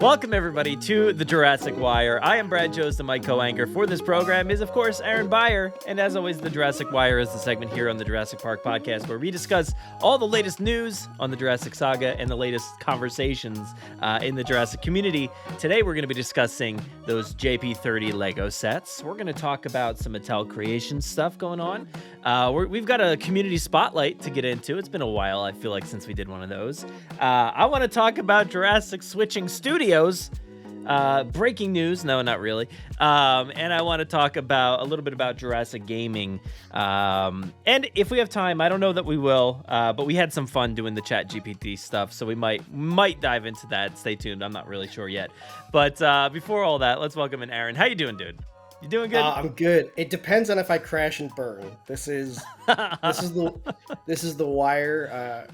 Welcome, everybody, to the Jurassic Wire. I am Brad Jost, and my co-anchor for this program is, of course, Aaron Beyer. And as always, the Jurassic Wire is the segment here on the Jurassic Park Podcast where we discuss all the latest news on the Jurassic saga and the latest conversations in the Jurassic community. Today, we're going to be discussing those JP30 Lego sets. We're going to talk about some Mattel Creations stuff going on. We've got a community spotlight to get into. It's been a while, I feel like, since we did one of those. I want to talk about Jurassic switching studios. Breaking news. No, not really. And I want to talk about a little bit about Jurassic gaming. And if we have time, I don't know that we will, but we had some fun doing the Chat GPT stuff, so we might dive into that. Stay tuned. I'm not really sure yet. But before all that, let's welcome in Aaron. How you doing, dude? You doing good? I'm good. It depends on if I crash and burn. This is the Wire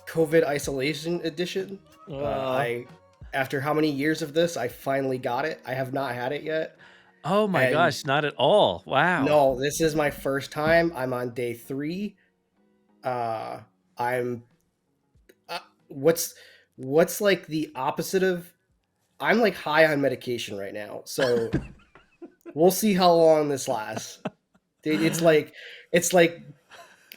COVID isolation edition. After how many years of this, I finally got it. I have not had it yet. Oh my gosh, not at all. Wow. No, this is my first time. I'm on day 3. What's like the opposite of, I'm like high on medication right now. So we'll see how long this lasts. It's like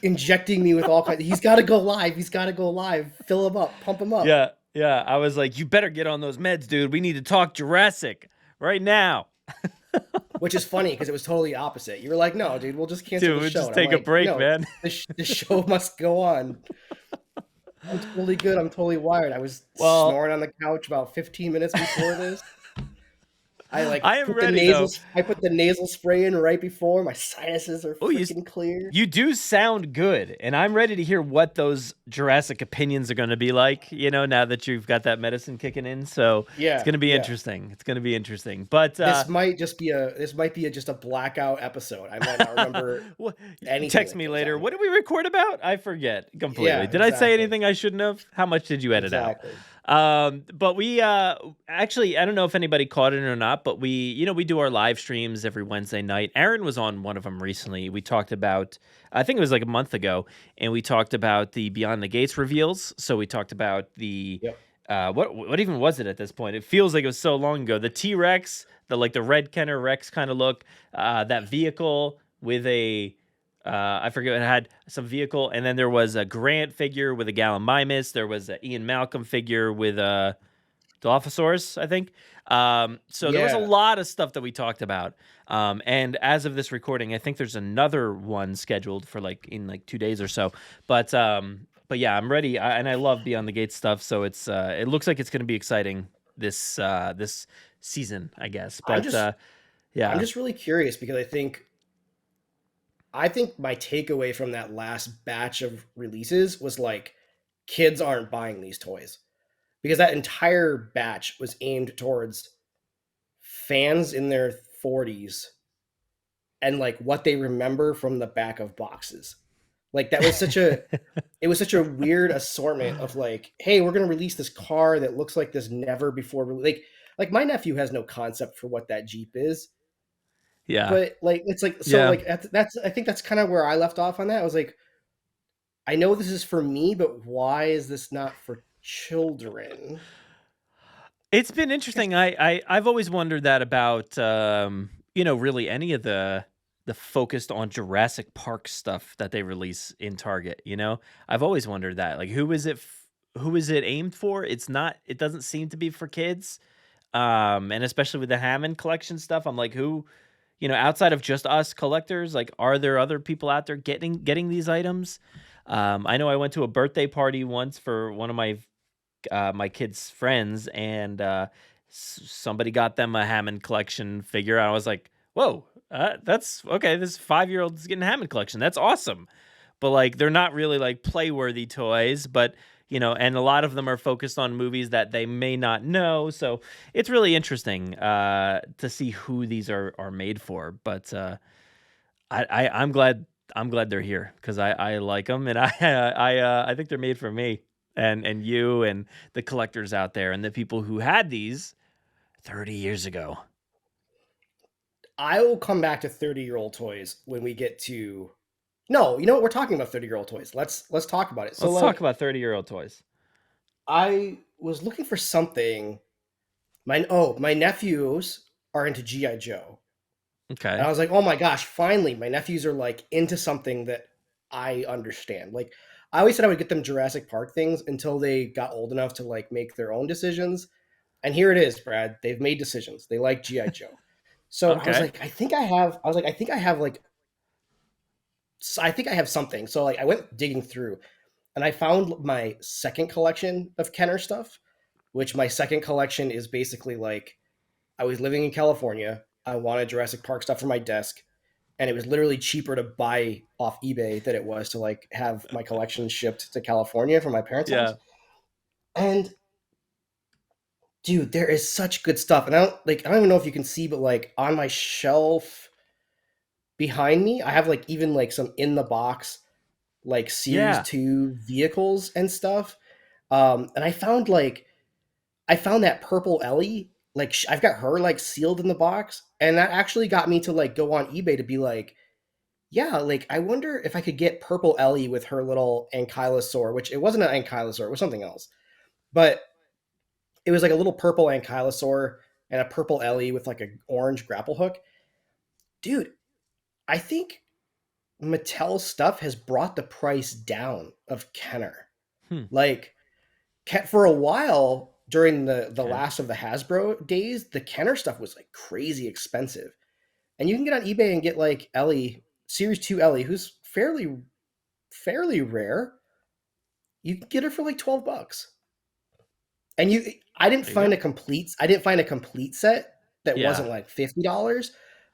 injecting me with all kinds. He's got to go live. Fill him up, pump him up. Yeah, I was like, you better get on those meds, dude. We need to talk Jurassic right now. Which is funny because it was totally opposite. You were like, no, dude, we'll just cancel the show. Just take a break, no, man. The show must go on. I'm totally good. I'm totally wired. I was snoring on the couch about 15 minutes before this. I put the nasal spray in right before. My sinuses are freaking clear. You do sound good, and I'm ready to hear what those Jurassic opinions are going to be like, now that you've got that medicine kicking in. So it's going to be interesting. It's going to be interesting. But this might be just a blackout episode. I might not remember anything. Text me later. What did we record about? I forget completely. Did I say anything I shouldn't have? How much did you edit out? But we actually, I don't know if anybody caught it or not, but we do our live streams every Wednesday night. Aaron was on one of them recently. We talked about, I think it was like a month ago, and we talked about the Beyond the Gates reveals. So we talked about the what even was it at this point? It feels like it was so long ago. The T-Rex, the Red Kenner Rex kind of look, that vehicle with a I forget, it had some vehicle, and then there was a Grant figure with a Gallimimus. There was an Ian Malcolm figure with a Dilophosaurus, I think. So there was a lot of stuff that we talked about. And as of this recording, I think there's another one scheduled for in 2 days or so. But yeah, I'm ready, and I love Beyond the Gates stuff. So it looks like it's going to be exciting this season, I guess. But I'm just really curious because I think my takeaway from that last batch of releases was kids aren't buying these toys, because that entire batch was aimed towards fans in their 40s and what they remember from the back of boxes. That was it was such a weird assortment of hey, we're going to release this car that looks like this never before. My nephew has no concept for what that Jeep is. Yeah. But that's I think that's kind of where I left off on that. I was like, I know this is for me, but why is this not for children? It's been interesting. I've always wondered that about really any of the focused on Jurassic Park stuff that they release in Target, I've always wondered that. Who is it aimed for? It doesn't seem to be for kids. And especially with the Hammond collection stuff, I'm like, who outside of just us collectors, are there other people out there getting these items? I know I went to a birthday party once for one of my kids' friends, and somebody got them a Hammond collection figure. I was like, whoa, that's okay. This 5-year-old's getting a Hammond collection. That's awesome. But they're not really play-worthy toys, but and a lot of them are focused on movies that they may not know. So it's really interesting to see who these are made for. But I'm glad they're here because I like them, and I think they're made for me and you and the collectors out there and the people who had these 30 years ago. I will come back to 30-year-old toys when we get to No, you know what? We're talking about 30-year-old toys. Let's talk about it. So let's talk about 30-year-old toys. I was looking for something my nephews are into GI Joe, and Okay. I was like, oh my gosh, finally, my nephews are like into something that I understand. Like, I always said I would get them Jurassic Park things until they got old enough to like make their own decisions. And here it is, Brad. They've made decisions. They like GI Joe. So I was Okay. like, I think I have. I was like, I think I have like, I think I have something. So like, I went digging through, and I found my second collection of Kenner stuff. Which my second collection is basically like, I was living in California. I wanted Jurassic Park stuff for my desk, and it was literally cheaper to buy off eBay than it was to like have my collection shipped to California from my parents' house. Yeah. And dude, there is such good stuff. And I don't even know if you can see, but like on my shelf behind me, I have like even like some in the box like series Yeah. 2 vehicles and stuff. And I found that purple Ellie, like I've got her like sealed in the box, and that actually got me to like go on eBay to be like, yeah, like I wonder if I could get purple Ellie with her little ankylosaur, which it wasn't an ankylosaur, it was something else. But it was like a little purple ankylosaur and a purple Ellie with like an orange grapple hook. Dude, I think Mattel stuff has brought the price down of Kenner. Hmm. Like for a while during the Okay. last of the Hasbro days, the Kenner stuff was like crazy expensive. And you can get on eBay and get like Ellie, Series 2 Ellie, who's fairly rare. You can get her for like $12. And There you go. I didn't find a complete set that Yeah. wasn't like $50,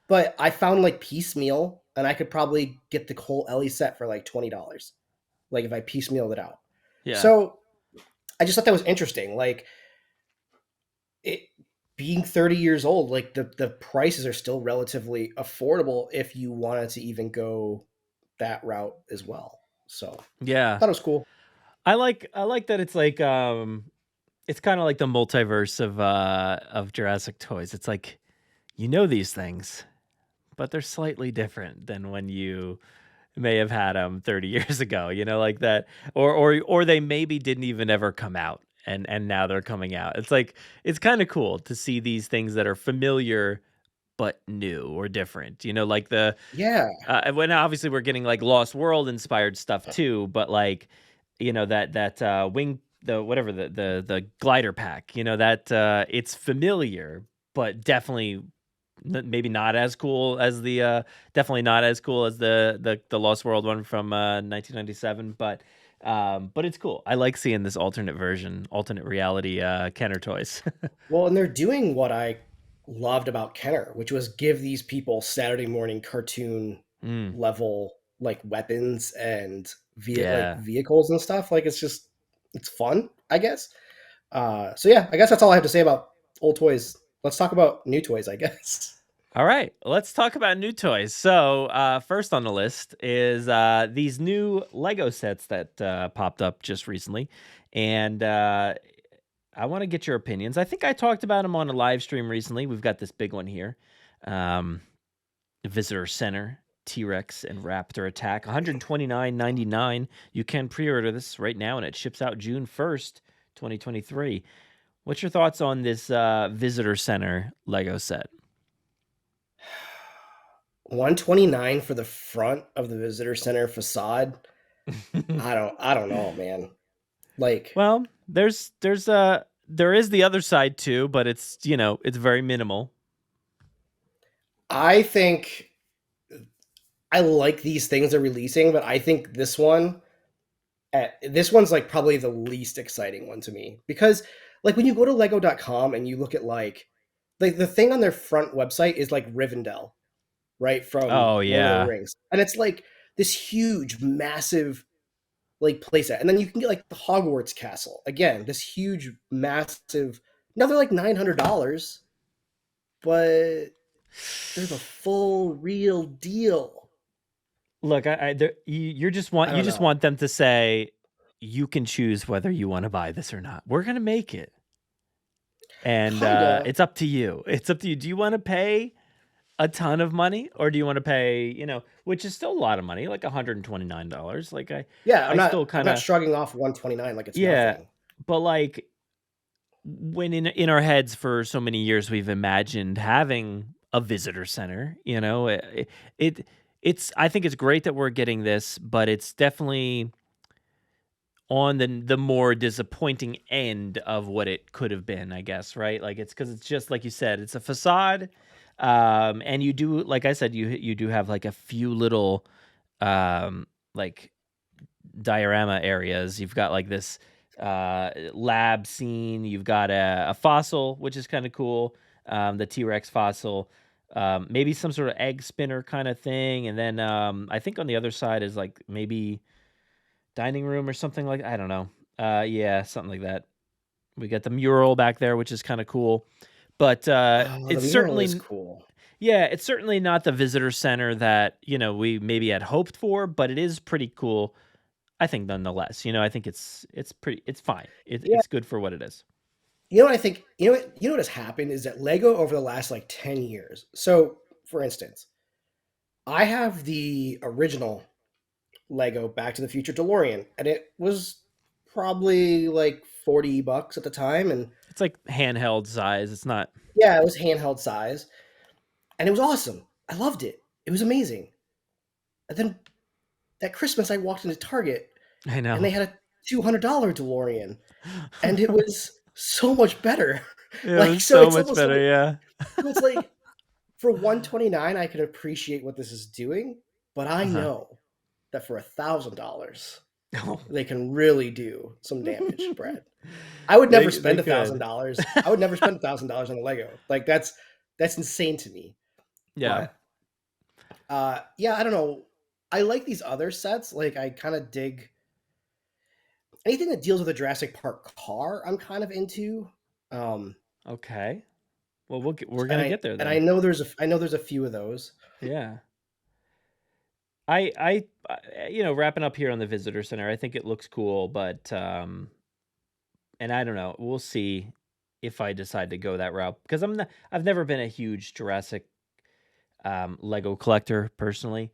but I found like piecemeal, and I could probably get the whole Ellie set for like $20. Like if I piecemealed it out. Yeah. So I just thought that was interesting. Like it being 30 years old, like the prices are still relatively affordable if you wanted to even go that route as well. So Yeah. thought it was cool. I like that it's kind of like the multiverse of Jurassic toys. It's like these things, but they're slightly different than when you may have had them 30 years ago, like that, or they maybe didn't even ever come out, and now they're coming out. It's like it's kind of cool to see these things that are familiar but new or different, like the Yeah. when obviously we're getting like Lost World inspired stuff too, but like that wing, the whatever, the glider pack, that it's familiar but definitely maybe not as cool as definitely not as cool as the Lost World one from 1997, but it's cool. I like seeing this alternate reality Kenner toys. Well, and they're doing what I loved about Kenner, which was give these people Saturday morning cartoon Mm, level like weapons and yeah. vehicles and stuff. Like it's fun, I guess. So yeah, I guess that's all I have to say about old toys. Let's talk about new toys, I guess. All right, let's talk about new toys. So, first on the list is these new Lego sets that popped up just recently, and I want to get your opinions. I think I talked about them on a live stream recently. We've got this big one here, um, Visitor Center T-Rex and Raptor Attack, 129.99. You can pre-order this right now, and it ships out June 1st, 2023. What's your thoughts on this Visitor Center Lego set? 129 for the front of the visitor center facade. I don't know, man. Like Well, there is the other side too, but it's very minimal. I think I like these things they're releasing, but I think this one's like probably the least exciting one to me, because like when you go to lego.com and you look at like the thing on their front website is like Rivendell, right, from Oh Lord of the yeah. Rings, and it's like this huge massive like playset, and then you can get like the Hogwarts castle, again this huge massive, now they're like $900, but they're the full real deal. Look, you just I want don't know. them to say you can choose whether you want to buy this or not. We're gonna make it, and Kinda. it's up to you. It's up to you. Do you want to pay a ton of money, or do you want to pay, which is still a lot of money, like $129? Like Yeah, I still I'm kind not of shrugging off 129 like it's yeah, nothing. but like when in our heads for so many years we've imagined having a visitor center, it's I think it's great that we're getting this, but it's definitely on the more disappointing end of what it could have been, I guess, right? Like it's because it's just like you said, it's a facade, and you do, like I said, you do have like a few little like diorama areas. You've got like this lab scene. You've got a fossil, which is kind of cool. The T-Rex fossil. Maybe some sort of egg spinner kind of thing. And then I think on the other side is like maybe dining room or something like, I don't know. Yeah, something like that. We got the mural back there, which is kind of cool. But Oh, the it's mural is certainly cool. yeah, it's certainly not the visitor center that, we maybe had hoped for, but it is pretty cool. I think nonetheless, I think it's fine. Yeah. It's good for what it is. You know what I think? You know what has happened is that Lego over the last like 10 years. So, for instance, I have the original Lego Back to the Future DeLorean, and it was probably like $40 at the time, and It's like handheld size. It's not. yeah, it was handheld size, and it was awesome. I loved it. It was amazing. And then that Christmas, I walked into Target, I and they know. had a $200 DeLorean, and it was so much better. It Like, was so so it's much almost better. like Yeah. so it's like for 129, I can appreciate what this is doing, but I Uh-huh. know that for $1,000, Oh. they can really do some damage, Brad. I would never They spend could. $1,000. I would never spend $1,000 on a Lego. Like that's insane to me. Yeah. But yeah, I don't know. I like these other sets. Like I kind of dig anything that deals with a Jurassic Park car. I'm kind of into. Um, Okay. Well, we're and gonna I get there and I then. know there's a few of those. Yeah. Wrapping up here on the visitor center, I think it looks cool, but and I don't know. We'll see if I decide to go that route because I've never been a huge Jurassic Lego collector personally.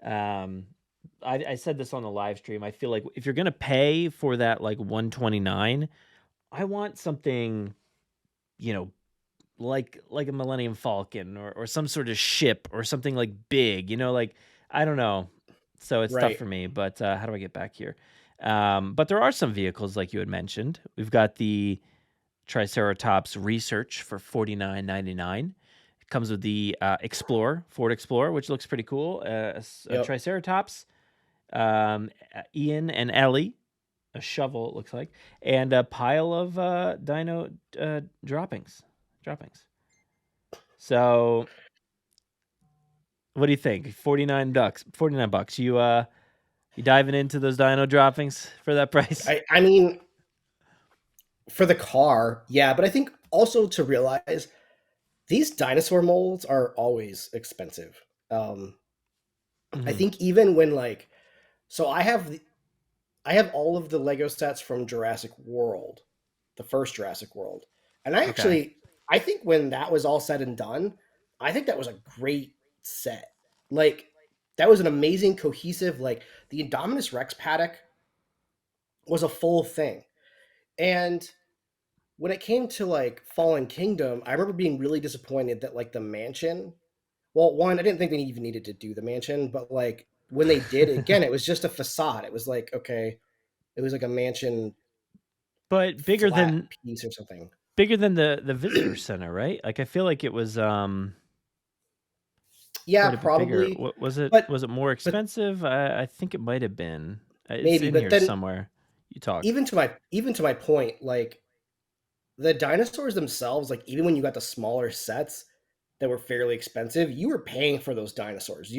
Um, I said this on the live stream. I feel like if you're gonna pay for that like 129, I want something, you know, like a Millennium Falcon or some sort of ship or something like big, like I don't know. So it's tough Right. for me, but how do I get back here? But there are some vehicles like you had mentioned. We've got the Triceratops Research for $49.99. It comes with the Ford Explorer, which looks pretty cool. A Yep. Triceratops, Ian and Ellie, a shovel it looks like, and a pile of dino droppings. So, what do you think? $49. $49. You diving into those dino droppings for that price? I mean, for the car, yeah, but I think also to realize these dinosaur molds are always expensive. Um, I Hmm. think even when like, so I have all of the Lego sets from Jurassic World, the first Jurassic World, and Okay. I think when that was all said and done, I think that was a great set. Like that was an amazing cohesive. Like the Indominus Rex paddock was a full thing, and when it came to like Fallen Kingdom, I remember being really disappointed that like the mansion. Well, one, I didn't think they even needed to do the mansion, but like when they did, again, it was just a facade. It was like okay, it was like a mansion But flat piece or something. bigger than the visitor center, right? Like I feel like it was Yeah, quite a bit bigger. probably, What was it? but Was it more but expensive? I think it might have been. It's maybe. in But here then somewhere. You talk. even to my point, like the dinosaurs themselves, like even when you got the smaller sets that were fairly expensive, you were paying for those dinosaurs.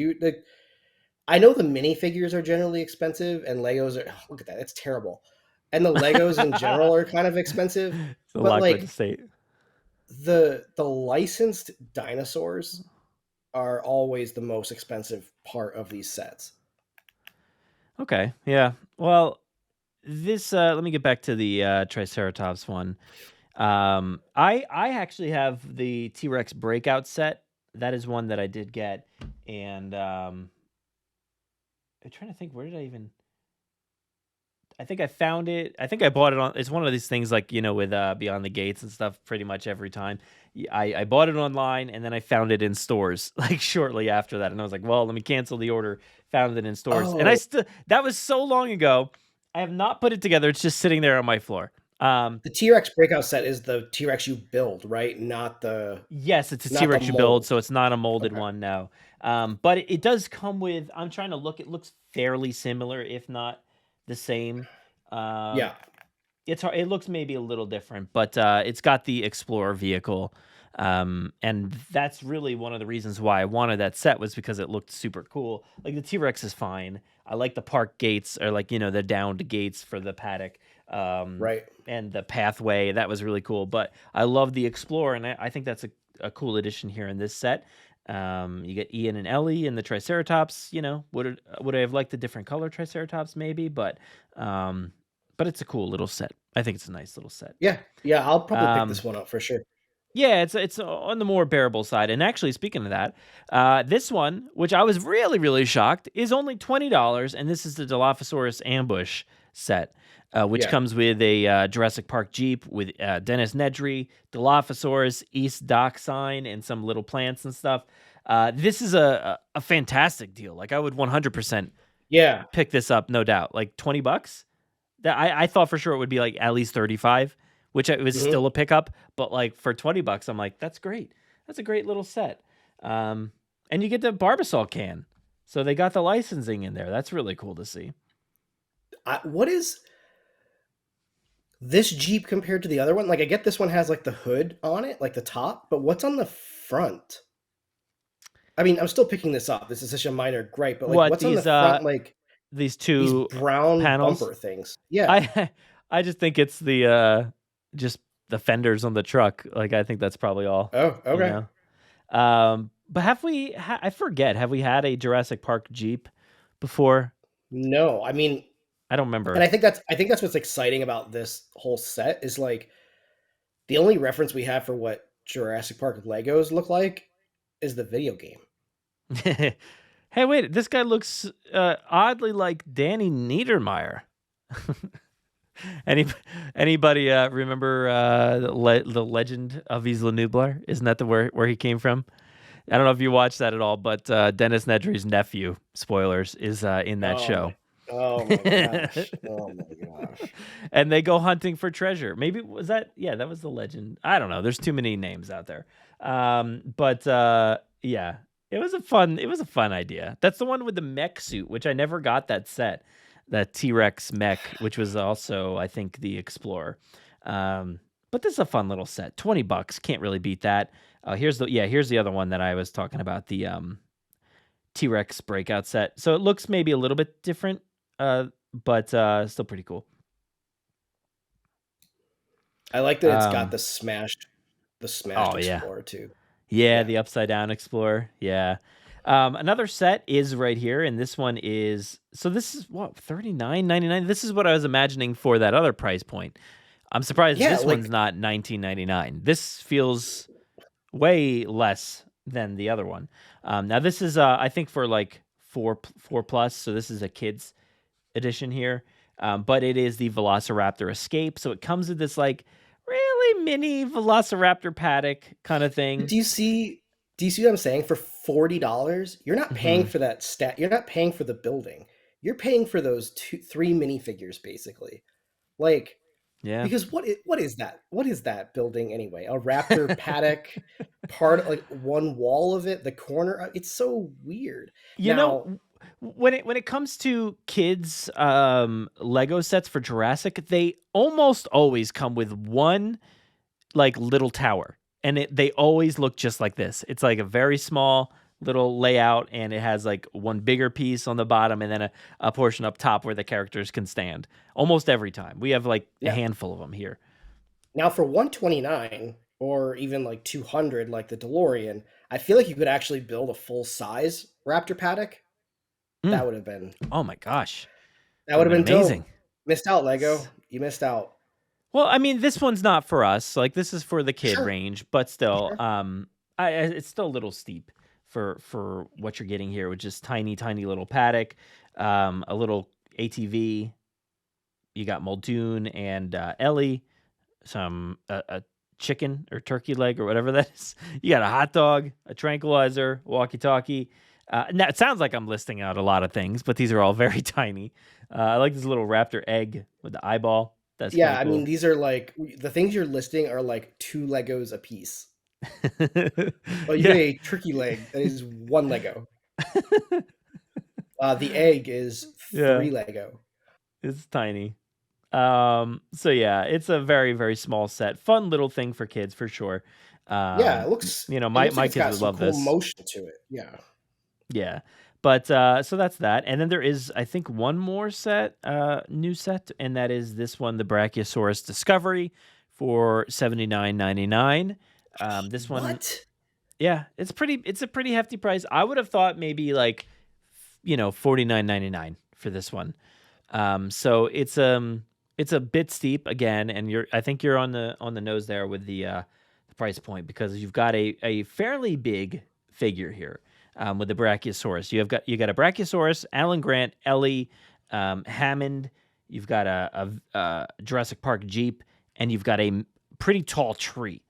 I know the minifigures are generally expensive, and Legos are. Look at that, it's terrible. And the Legos in general are kind of expensive, It's a but lot quite to like state. the licensed dinosaurs are always the most expensive part of these sets. Okay. Yeah. Well, this let me get back to the Triceratops one. I actually have the T-Rex breakout set. That is one that I did get, and I'm trying to think where did I even I think I found it. I think I bought it on. It's one of these things like with Beyond the Gates and stuff. Pretty much every time, I bought it online and then I found it in stores like shortly after that, and I was like, well, let me cancel the order. Found it in stores, and Oh, that was so long ago. I have not put it together. It's just sitting there on my floor. the T-Rex breakout set is the T-Rex you build, right? Yes, it's a Not the T-Rex you build, mold. so it's not a molded Okay. one, no. But it does come with. I'm trying to look. It looks fairly similar, if not the same. Um, Yeah. it's hard. It looks maybe a little different, but it's got the Explorer vehicle, and that's really one of the reasons why I wanted that set was because it looked super cool. Like the T-Rex is fine. I like the park gates or like the downed gates for the paddock, Right. and the pathway. That was really cool. But I love the Explorer, and I think that's a cool addition here in this set. You get Ian and Ellie and the Triceratops. Would I have liked a different color Triceratops maybe, um, but it's a cool little set. I think it's a nice little set. Yeah. Yeah. I'll probably pick Um, this one up for sure. yeah, it's on the more bearable side. And actually, speaking of that, this one, which I was really really shocked, is only $20, and this is the Dilophosaurus ambush set, which Yeah. comes with a Jurassic Park Jeep with Dennis Nedry, Dilophosaurus, East Dock sign, and some little plants and stuff. This is a fantastic deal. Like I would 100% Yeah. pick this up, no doubt. Like $20. That I thought for sure it would be like at least 35, which it was Hmm. still a pickup, but like for $20, I'm like, that's great. That's a great little set. And you get the Barbasol can. So they got the licensing in there. That's really cool to see. What is this Jeep compared to the other one? Like, I get this one has like the hood on it, like the top, but what's on the front? I mean, I'm still picking this up. This is such a minor gripe, but like, What what's on the front? Like these these two brown panels? bumper things. Yeah. I I just think it's the just the fenders on the truck. Like I think that's probably all, Oh, you okay. know. But I forget, have we had a Jurassic Park Jeep before? No, I mean, I don't and remember. I think that's what's exciting about this whole set is like the only reference we have for what Jurassic Park Legos look like is the video game. Hey, wait, this guy looks oddly like Danny Niedermeyer. Any anybody remember the legend of Isla Nublar? Isn't that the where he came from? I don't know if you watched that at all, but Dennis Nedry's nephew, spoilers, is in that Oh my, show. oh my gosh. Oh my gosh. And they go hunting for treasure. Maybe was that? Yeah, that was the legend. I don't know. There's too many names out there. But yeah, it was a fun idea. That's the one with the mech suit, which I never got that set. That T-Rex mech, which was also I think the Explorer. But this is a fun little set. $20, can't really beat that. Here's the other one that I was talking about, the T-Rex breakout set. So it looks maybe a little bit different, but still pretty cool. I like that it's got Um, the smashed oh yeah, Explorer too. yeah, Yeah. the Upside Down Explorer. Yeah. Another set is right here, and this one is so. This is what $39.99. This is what I was imagining for that other price point. I'm surprised Yeah, this one's like not $19.99. This feels way less than the other one. Now this is I think for like four plus. So this is a kids edition here, but it is the Velociraptor Escape. So it comes with this like really mini Velociraptor paddock kind of thing. do you see what I'm saying? For $40, you're not paying Hmm. for that you're not paying for the building. You're paying for those three minifigures basically. Like, Yeah. because what is that? What is that building anyway? A raptor paddock, part like one wall of it, the corner. It's so weird. You know, Now, when it comes to kids Lego sets for Jurassic, they almost always come with one like little tower, and they always look just like this. It's like a very small little layout, and it has like one bigger piece on the bottom and then a portion up top where the characters can stand. Almost every time we have like a yeah. handful of them here. Now for 129 or even like 200 like the DeLorean, I feel like you could actually build a full size raptor paddock. Mm. That would have been Oh my gosh, that would would have have been been dope. amazing. Missed out, Lego. You missed out. Well, I mean, this one's not for us. Like, this is for the kid Sure. range, but still, Sure. it's still a little steep for what you're getting here, which is tiny, tiny little paddock, a little ATV, you got Muldoon and Ellie, some a chicken or turkey leg or whatever that is. You got a hot dog, a tranquilizer, walkie-talkie. Now it sounds like I'm listing out a lot of things, but these are all very tiny. I like this little raptor egg with the eyeball. That's Yeah, kinda I mean, cool. these are like the things you're listing are like 2 Legos a piece. Oh, you get Yeah. a turkey leg that is 1 Lego. The egg is Yeah, 3 Lego. it's tiny. So yeah, it's a very, very small set. Fun little thing for kids for sure. Yeah, it My looks like my it's kids got would some love cool this. motion to it. Yeah. Yeah. But so that's that. And then there is, I think, one more set, new set, and that is this one, the Brachiosaurus Discovery for $79.99. This one, What? yeah, it's a pretty hefty price. I would have thought maybe like, $49.99 for this one. So it's a bit steep again, and I think you're on the nose there with the price point, because you've got a fairly big figure here. With the Brachiosaurus, you got a Brachiosaurus, Alan Grant, Ellie, Hammond. You've got a Jurassic Park Jeep, and you've got a pretty tall tree.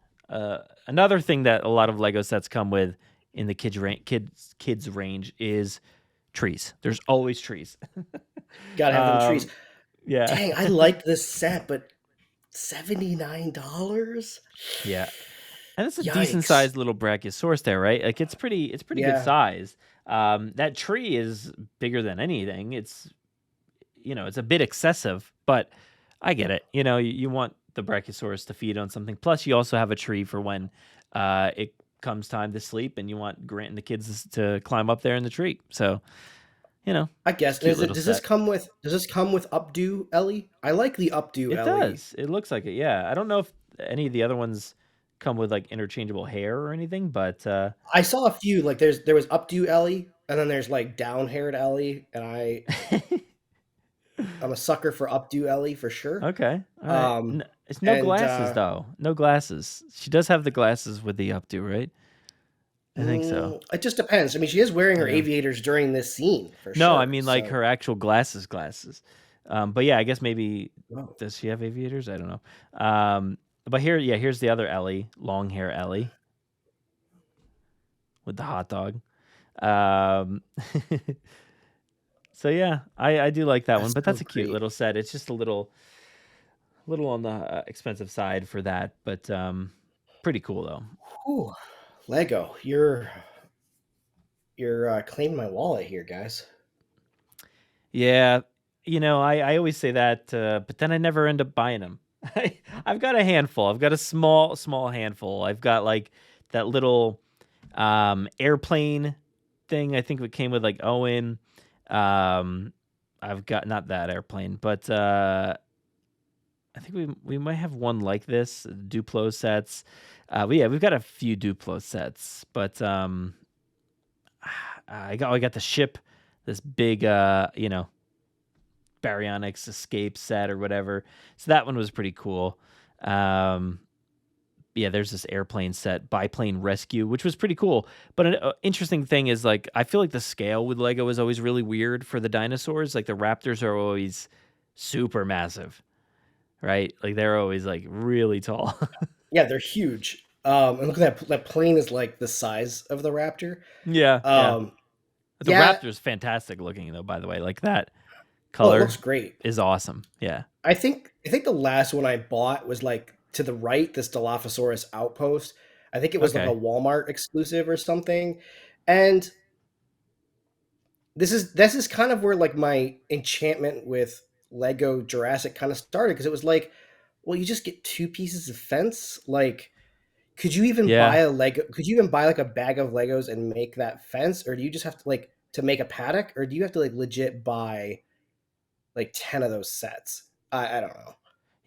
Another thing that a lot of Lego sets come with in the kids range is trees. There's always trees. Gotta have them trees. Yeah, Dang, I like this set, but $79? yeah. And it's a decent Yikes. sized little Brachiosaurus there, right? Like it's pretty good Yeah. size. That tree is bigger than anything. It's it's a bit excessive, but I get it. You want the Brachiosaurus to feed on something. Plus, you also have a tree for when it comes time to sleep, and you want Grant and the kids to climb up there in the tree. So, I guess. cute little set. Does this come with updo Ellie? I like the updo It Ellie. does. It looks like it. Yeah. I don't know if any of the other ones come with like interchangeable hair or anything, but I saw a few, like there was updo Ellie, and then there's like down-haired Ellie, and I'm a sucker for updo Ellie for sure. okay. All right. Um It's no and glasses though. No glasses. She does have the glasses with the updo, right? I think so. it just depends. I mean, she is wearing her Yeah. aviators during this scene for No, I sure. mean like So, her actual glasses. But yeah, I guess maybe oh, does she have aviators? I don't know. But here's the other Ellie, long hair Ellie with the hot dog. Um, so yeah, I do like that one, that's but so that's a cute great. little set. It's just a little on the expensive side for that, but pretty cool though. Whew. Lego, you're claiming my wallet here, guys. Yeah, I always say that, but then I never end up buying them. I've got a handful. I've got a small handful. I've got like that little airplane thing. I think it came with like Owen. Um, I've got not that airplane, but I think we might have one like this, Duplo sets. Yeah, we've got a few Duplo sets, but I got the ship, this big Baryonyx Escape set or whatever. So that one was pretty cool. Yeah, there's this airplane set, Biplane Rescue, which was pretty cool. But an interesting thing is, like, I feel like the scale with Lego is always really weird for the dinosaurs. Like, the raptors are always super massive, right? Like, they're always, like, really tall. Yeah, they're huge. And look at that plane is like the size of the Raptor. Yeah, yeah. Um, The yeah, raptor's fantastic looking, though, by the way. Like, that oh, it looks color great. is awesome. Yeah. I think the last one I bought was like to the right, this Dilophosaurus outpost. I think it was like a Okay. Walmart exclusive or something. And this is kind of where like my enchantment with Lego Jurassic kind of started, because it was like, well, you just get 2 pieces of fence. Like, Yeah. could you even buy like a bag of Legos and make that fence? Or do you just have to like to make a paddock? Or do you have to like legit buy like 10 of those sets? I don't know.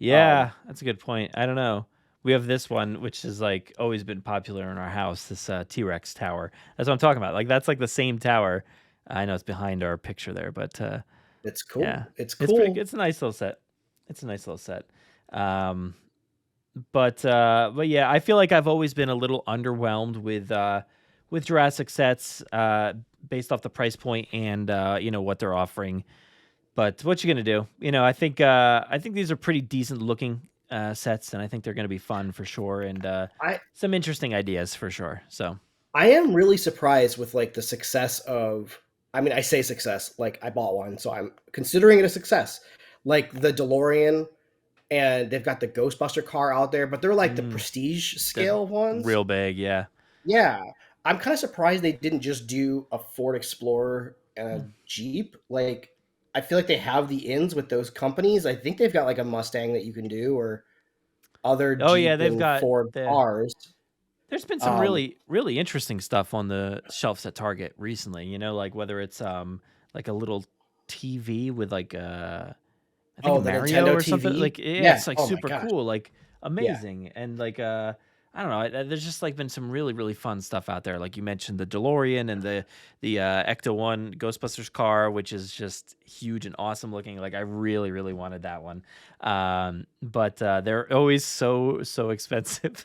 Yeah, that's a good point. I don't know. We have this one, which has like always been popular in our house. This T-Rex tower. That's what I'm talking about. Like that's like the same tower. I know it's behind our picture there, but It's yeah, cool. It's it's pretty good. cool. It's a nice little set. It's a nice little set. Um, but yeah, I feel like I've always been a little underwhelmed with Jurassic sets based off the price point and what they're offering. But what you gonna do? I think these are pretty decent looking sets, and I think they're gonna be fun for sure, and I some interesting ideas for sure. So I am really surprised with like the success of. I mean, I say success like I bought one, so I'm considering it a success. Like the DeLorean, and they've got the Ghostbuster car out there, but they're like the prestige they're scale ones. real big, yeah. Yeah, I'm kind of surprised they didn't just do a Ford Explorer and a Jeep. Like, I feel like they have the ins with those companies. I think they've got like a Mustang that you can do, or other Oh yeah, Jeep they've and got Ford cars. There's been some Um, really, really interesting stuff on the shelves at Target recently. Like whether it's like a little TV with like I think a oh, the Mario Nintendo or something. TV. Like yeah, Yeah. it's like Oh my super gosh. cool, like Yeah. amazing, and like I don't know. There's just like been some really, really fun stuff out there. Like you mentioned the DeLorean and the Ecto One Ghostbusters car, which is just huge and awesome looking. Like I really, really wanted that one, but they're always so expensive.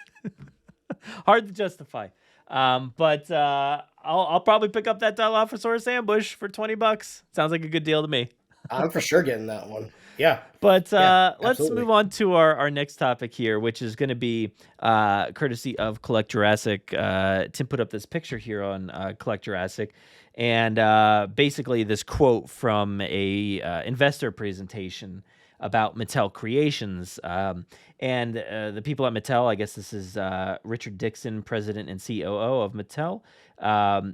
Hard to justify. But I'll probably pick up that Dilophosaurus ambush for $20. Sounds like a good deal to me. I'm for sure getting that one. Yeah. But Yeah. let's Absolutely. move on to our next topic here, which is going to be courtesy of Collect Jurassic. Tim put up this picture here on Collect Jurassic, and basically this quote from a investor presentation about Mattel Creations. And the people at Mattel, I guess this is Richard Dixon, president and COO of Mattel,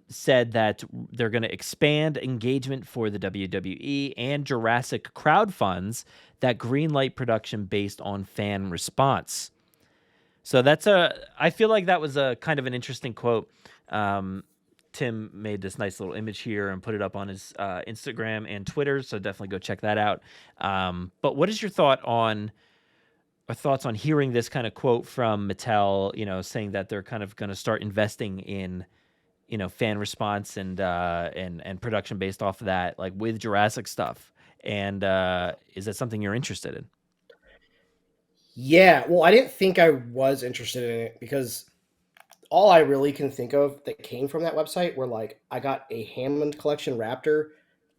said that they're going to expand engagement for the WWE and Jurassic crowd funds that greenlight production based on fan response. So I feel like that was a kind of an interesting quote. Tim made this nice little image here and put it up on his Instagram and Twitter, so definitely go check that out. But what is your thoughts on hearing this kind of quote from Mattel, saying that they're kind of going to start investing in, fan response and production based off of that, like with Jurassic stuff? And is that something you're interested in? Yeah. Well, I didn't think I was interested in it because all I really can think of that came from that website were like I got a Hammond collection Raptor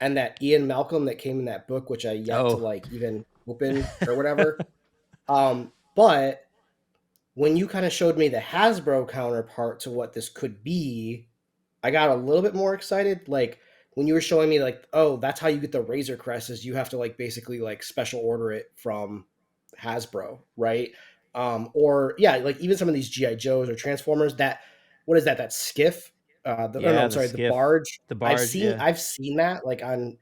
and that Ian Malcolm that came in that book, which I yet to Oh, like even open or whatever. But when you kind of showed me the Hasbro counterpart to what this could be, I got a little bit more excited. Like when you were showing me like, oh, that's how you get the Razor Crest is you have to like basically like special order it from Hasbro, right? Or yeah, like even some of these GI Joes or Transformers. That what is that? That skiff? No, yeah, I'm the sorry, the skiff, barge. the barge, yeah. I've seen that like on.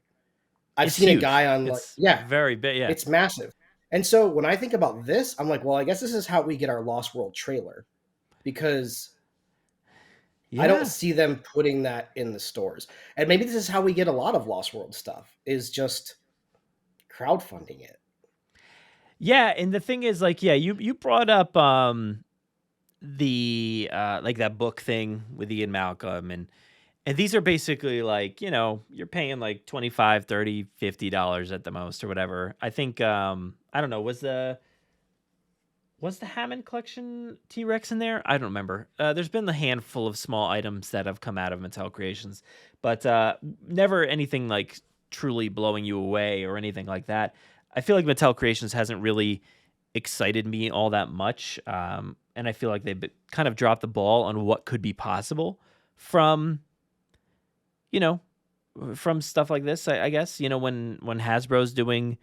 I've It's seen a huge. guy on like It's yeah, very big, yeah. it's massive. And so when I think about this, I'm like, well, I guess this is how we get our Lost World trailer because I don't Yeah. see them putting that in the stores. And maybe this is how we get a lot of Lost World stuff is just crowdfunding it. Yeah, and the thing is, like, yeah, you brought up the like that book thing with Ian Malcolm, and these are basically like, you're paying like 25, 30, $50 at the most or whatever. I think I don't know, was the Hammond collection T-Rex in there? I don't remember. There's been a handful of small items that have come out of Mattel Creations, but never anything like truly blowing you away or anything like that. I feel like Mattel Creations hasn't really excited me all that much, and I feel like they've kind of dropped the ball on what could be possible from, you know, from stuff like this. I guess when Hasbro's doing,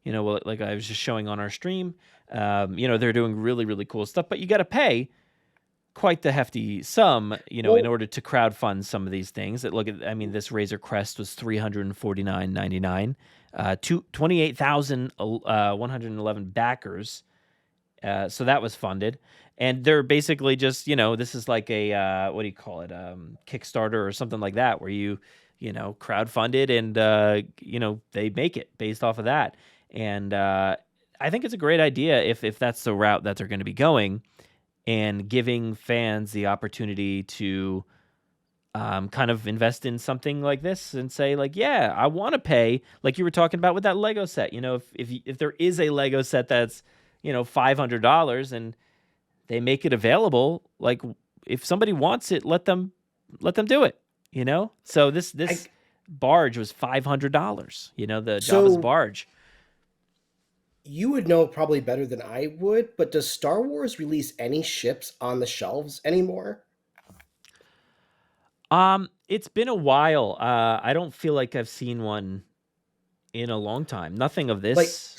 like I was just showing on our stream, they're doing really, really cool stuff, but you got to pay quite the hefty sum, in Well, order to crowdfund some of these things. I mean, this Razor Crest was $349.99, 28,111 backers. So that was funded, and they're basically just, this is like a what do you call it, Kickstarter or something like that, where you crowdfunded and they make it based off of that. And I think it's a great idea if that's the route that they're going to be going, and giving fans the opportunity to kind of invest in something like this and say like, yeah, I want to pay, like you were talking about with that Lego set. If there is a Lego set that's $500 and they make it available, like if somebody wants it, let them do it. So this I barge was $500. You know, the Jabba's So barge. you would know probably better than I would, but does Star Wars release any ships on the shelves anymore? It's been a while. I don't feel like I've seen one in a long time. Nothing of Like, this,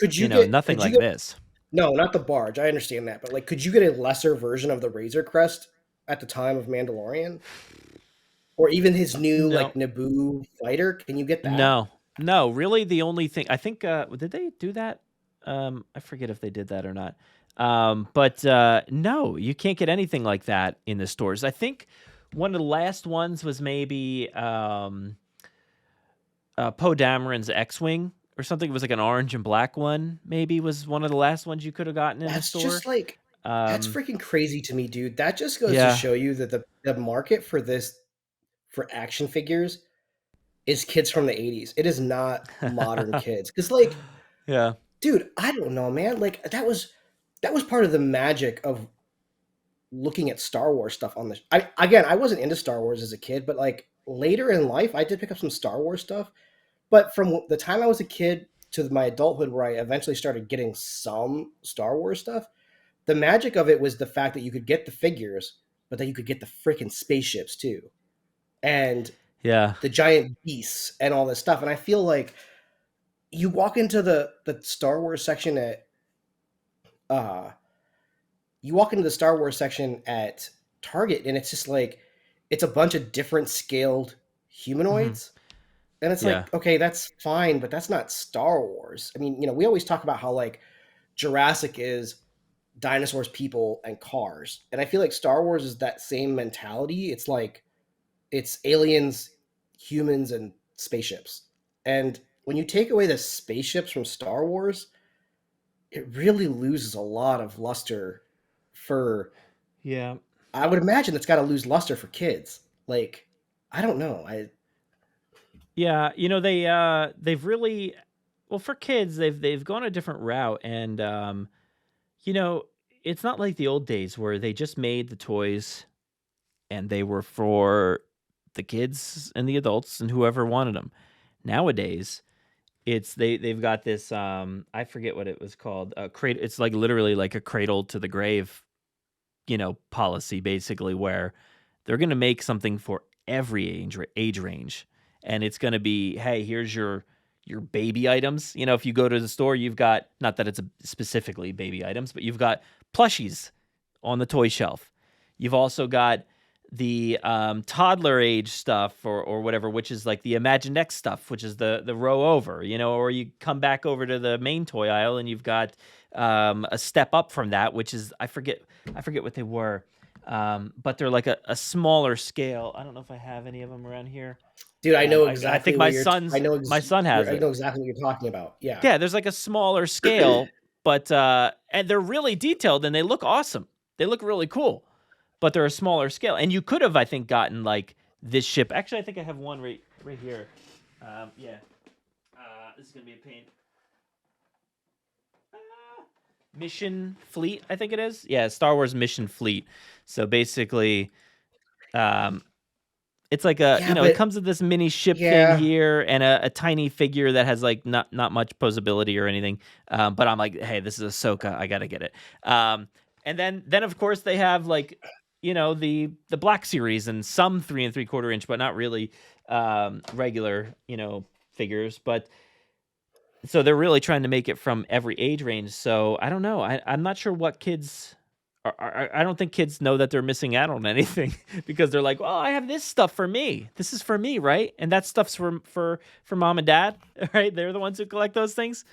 nothing could you like get this. no, not the barge. I understand that, but like, could you get a lesser version of the Razor Crest at the time of Mandalorian, or even his new No, like Naboo fighter? Can you get that? no. Really, the only thing I think did they do that? I forget if they did that or not. But no, you can't get anything like that in the stores. I think one of the last ones was maybe Poe Dameron's X-wing or something. It was like an orange and black one. Maybe was one of the last ones you could have gotten in the That's store. just like that's Um, freaking crazy to me, dude. That just goes to yeah, show you that the market for this for action figures is kids from the 80s. It is not modern kids. Cuz like, yeah, dude, I don't know, man. Like that was part of the magic of looking at Star Wars stuff on the I wasn't into Star Wars as a kid, but like later in life I did pick up some Star Wars stuff. But from the time I was a kid to my adulthood where I eventually started getting some Star Wars stuff, the magic of it was the fact that you could get the figures, but that you could get the freaking spaceships too. And yeah. the giant beasts and all this stuff. And I feel like you walk into the Star Wars section at uh you walk into the Star Wars section at Target and it's just like it's a bunch of different scaled Hmm. humanoids. And it's Yeah. like, okay, that's fine, but that's not Star Wars. I mean, we always talk about how like Jurassic is dinosaurs, people, and cars. And I feel like Star Wars is that same mentality. It's like it's aliens, humans, and spaceships. And when you take away the spaceships from Star Wars, it really loses a lot of luster for Yeah. I would imagine it's got to lose luster for kids. Like, I don't know. Yeah, they've really, well, for kids they've gone a different route, and you know, it's not like the old days where they just made the toys and they were for the kids and the adults and whoever wanted them. Nowadays, they've got this I forget what it was called. It's like literally like a cradle to the grave, policy basically, where they're going to make something for every age range, and it's going to be, hey, here's your baby items. If you go to the store, you've got, not that it's specifically baby items, but you've got plushies on the toy shelf. You've also got the toddler age stuff or whatever, which is like the Imaginext stuff, which is the row over, or you come back over to the main toy aisle and you've got a step up from that, which is, I forget what they were, but they're like a smaller scale. I don't know if I have any of them around here. Dude, I know I think exactly my what you're. son's I know. my son has I it. know exactly what you're talking about. Yeah. Yeah, there's like a smaller scale, but and they're really detailed and they look awesome. They look really cool, but they're a smaller scale. And you could have, I think, gotten like this ship. Actually, I think I have one right here. Yeah, this is gonna be a pain. Mission Fleet, I think it is. Yeah, Star Wars Mission Fleet. So basically, um, it's like Yeah, it but comes with this mini ship thing yeah, here and a tiny figure that has like not much posability or anything. But I'm like, hey, this is Ahsoka, I gotta get it. And then of course they have like, the Black Series and some 3 3/4 inch, but not really regular, figures. But so they're really trying to make it from every age range. So I don't know. I'm not sure what kids I don't think kids know that they're missing out on anything because they're like, well, I have this stuff for me. This is for me, right? And that stuff's for mom and dad, right? They're the ones who collect those things.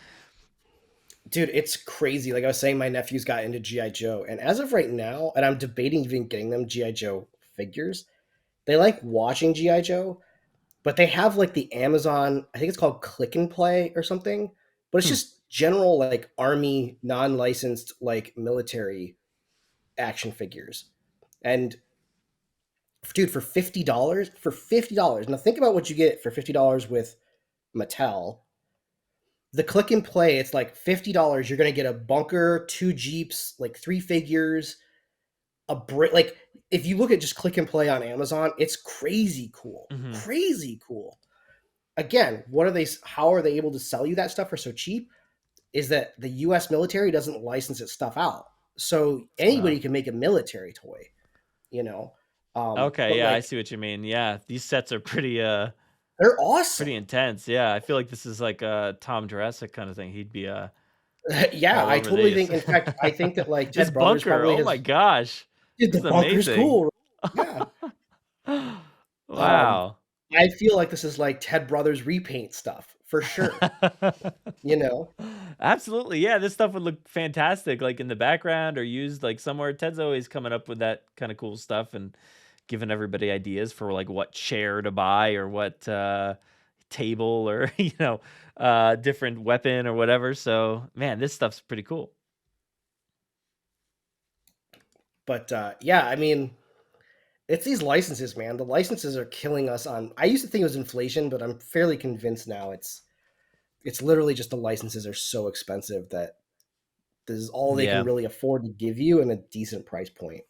dude, it's crazy. Like I was saying, my nephews got into GI Joe, and as of right now, and I'm debating even getting them GI Joe figures. They like watching GI Joe, but they have like the Amazon. I think it's called Click and Play or something. But it's Hmm. just general like army non-licensed like military action figures. And dude, for $50, now think about what you get for $50 with Mattel. The Click and Play, it's like $50. You're gonna get a bunker, two Jeeps, like three figures, a brick. Like if you look at just Click and Play on Amazon, it's crazy cool, Hmm. crazy cool. again, how are they able to sell you that stuff for so cheap? Is that the US military doesn't license its stuff out. So Wow. anybody can make a military toy, you know. Okay, But yeah, I like see what you mean. Yeah, these sets are they're awesome. pretty intense. Yeah, I feel like this is like a Tom Jurassic kind of thing. He'd be Yeah, all I over totally these. think, in fact, I think that like This Ted Brothers bunker, probably oh my has. gosh. Dude, This the is bunker's amazing. cool. Yeah. Um, Wow. I feel like this is like Ted Brothers repaint stuff for sure. You know, Absolutely. Yeah, this stuff would look fantastic like in the background or used like somewhere. Ted's always coming up with that kind of cool stuff and giving everybody ideas for like what chair to buy or what table or different weapon or whatever. So, man, this stuff's pretty cool. but yeah, I mean, it's these licenses, man. The licenses are killing us on. I used to think it was inflation, but I'm fairly convinced now it's literally just the licenses are so expensive that this is all they can Yeah. really afford to give you in a decent price point.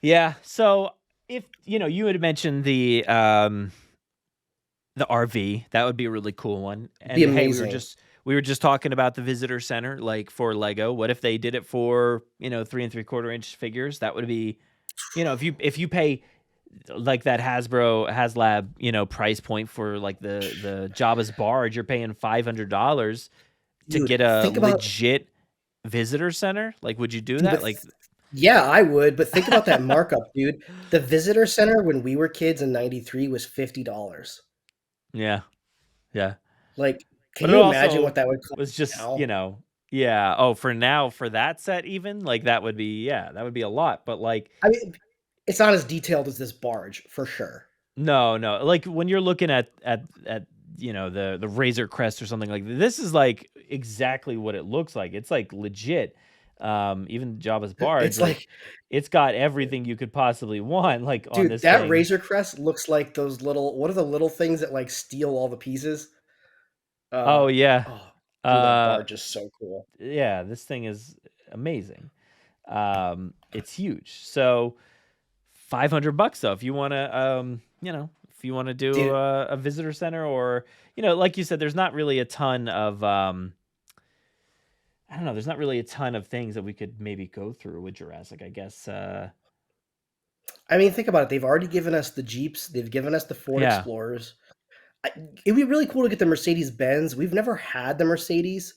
Yeah. So, if you had mentioned the RV, that would be a really cool one. It'd be And hey, amazing. we were just talking about the visitor center, like for Lego. What if they did it for 3 3/4 inch figures? That would be, if you pay like that Hasbro HasLab price point for like the Jabba's barge, you're paying $500 to Dude, get a think about legit visitor center. Like, would you do dude, that? but Like, yeah, I would, but think about that markup, dude. The visitor center when we were kids in '93 was $50. yeah, yeah. Like, can But it you imagine also what that would cost was just, now? yeah. Oh, for now, for that set, even like that would be, yeah, that would be a lot. But like, I mean, it's not as detailed as this barge for sure. no, no. Like when you're looking at the Razor Crest or something like this is like exactly what it looks like. It's like legit. Even Jabba's barge, It's like like, it's got everything you could possibly want, like on dude, this that thing. Razor Crest looks like those little. What are the little things that like steal all the pieces? Uh, Oh yeah. oh, dude, that Uh barge is so cool. yeah, this thing is amazing. It's huge. So $500 though, if you want to, if you want to do Dude, a visitor center or, like you said, there's not really a ton of, I don't know, there's not really a ton of things that we could maybe go through with Jurassic, I guess. I mean, think about it. They've already given us the Jeeps. They've given us the Ford Yeah. Explorers. It'd be really cool to get the Mercedes Benz. We've never had the Mercedes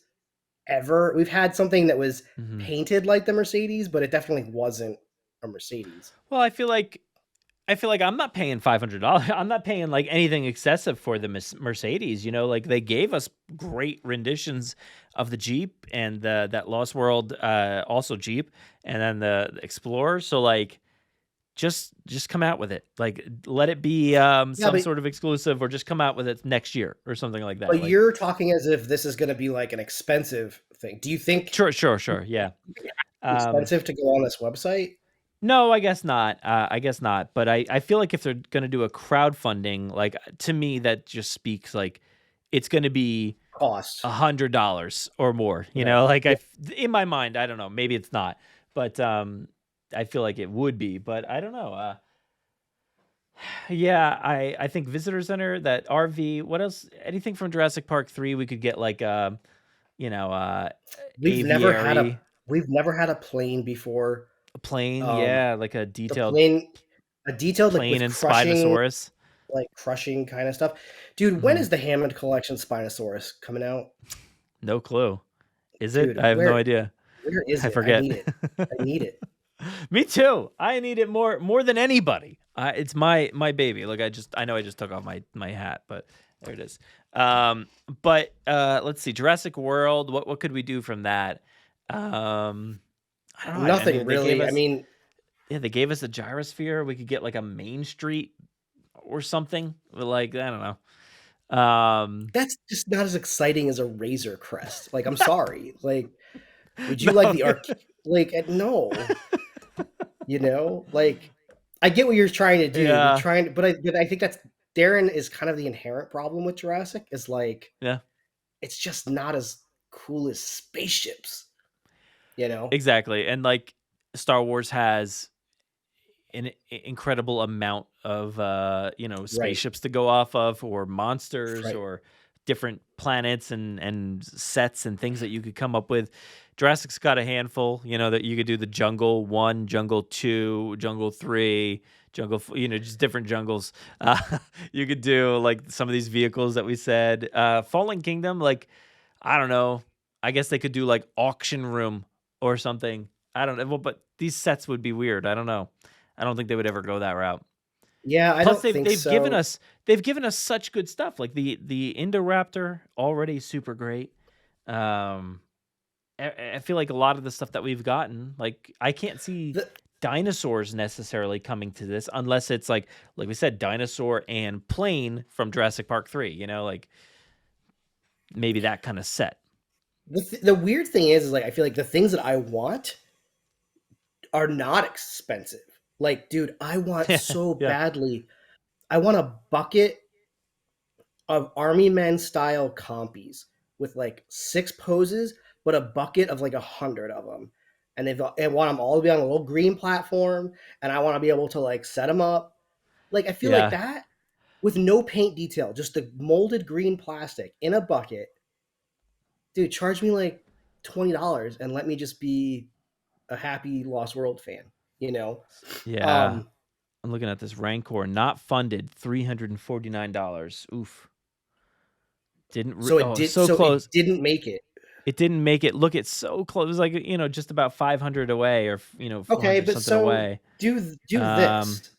ever. We've had something that was hmm painted like the Mercedes, but it definitely wasn't a Mercedes. Well, I feel like I'm not paying $500. I'm not paying like anything excessive for the Mercedes. Like they gave us great renditions of the Jeep and that Lost World, also Jeep, and then the Explorer. So like, just come out with it. Like, let it be Yeah, some sort of exclusive, or just come out with it next year or something like that. but Like, you're talking as if this is going to be like an expensive thing. Do you think sure, yeah. it's Um, expensive to go on this website? No, I guess not. I guess not. But I feel like if they're gonna do a crowdfunding, like to me, that just speaks like it's gonna be Cost. $100 or more. Right. Like Yeah. in my mind, I don't know. Maybe it's not, but I feel like it would be. But I don't know. Yeah, I think visitor center, that RV. What else? Anything from Jurassic Park 3? We could get like you know uh We've never had a aviary, we've never had a plane before. a plane. Um, Yeah, like the plane, a detailed like plane with and crushing, Spinosaurus. like crushing kind of stuff. Dude, when Mhm. is the Hammond Collection Spinosaurus coming out? No clue. Is it? Dude, I have no idea. where is I it? I forget. need it. I need it. Me too. I need it more than anybody. It's my baby. Look, I know I just took off my hat, but there it is. But let's see. Jurassic World. What could we do from that? I don't know. I Nothing mean, they gave really. I us mean, yeah, they gave us a gyrosphere. We could get like a Main Street or something. Like, I don't know. that's just not as exciting as a Razor Crest. Like, I'm sorry. Like, would you like No. the arc? Like, no. Like I get what you're trying to do. You're Yeah. trying, but I think that's Darren is kind of the inherent problem with Jurassic. Is like Yeah. it's just not as cool as spaceships. You know? Exactly. And like Star Wars has an incredible amount of Right. spaceships to go off of, or monsters, Right. or different planets and sets and things that you could come up with. Jurassic's got a handful, that you could do: the Jungle 1, Jungle 2, Jungle 3, just different jungles. Uh, you could do like some of these vehicles that we said. Fallen Kingdom, like, I don't know. I guess they could do like auction room or something. I don't know. Well, but these sets would be weird. I don't know. I don't think they would ever go that route. Yeah, I Plus, don't they've think they've given so. us they've given us such good stuff. Like the Indoraptor, already super great. Um, I feel like a lot of the stuff that we've gotten, like, I can't see The dinosaurs necessarily coming to this unless it's like we said, dinosaur and plane from Jurassic Park 3. Like, maybe that kind of set. the weird thing is like I feel like the things that I want are not expensive. Like, dude, I want so Yeah. badly. I want a bucket of army men style compies with like 6 poses, but a bucket of like 100 of them. And I want them all to be on a little green platform, and I want to be able to like set them up. Like, I feel like Yeah. that with no paint detail, just the molded green plastic in a bucket. Dude, charge me like $20 and let me just be a happy Lost World fan, you know? Yeah. Um, I'm looking at this Rancor, not funded, $349. Oof. So so it close. didn't make it. It didn't make it. Look, it's so close. It was like, just about 500 away, or Okay, 400 but something so away. do Um, this.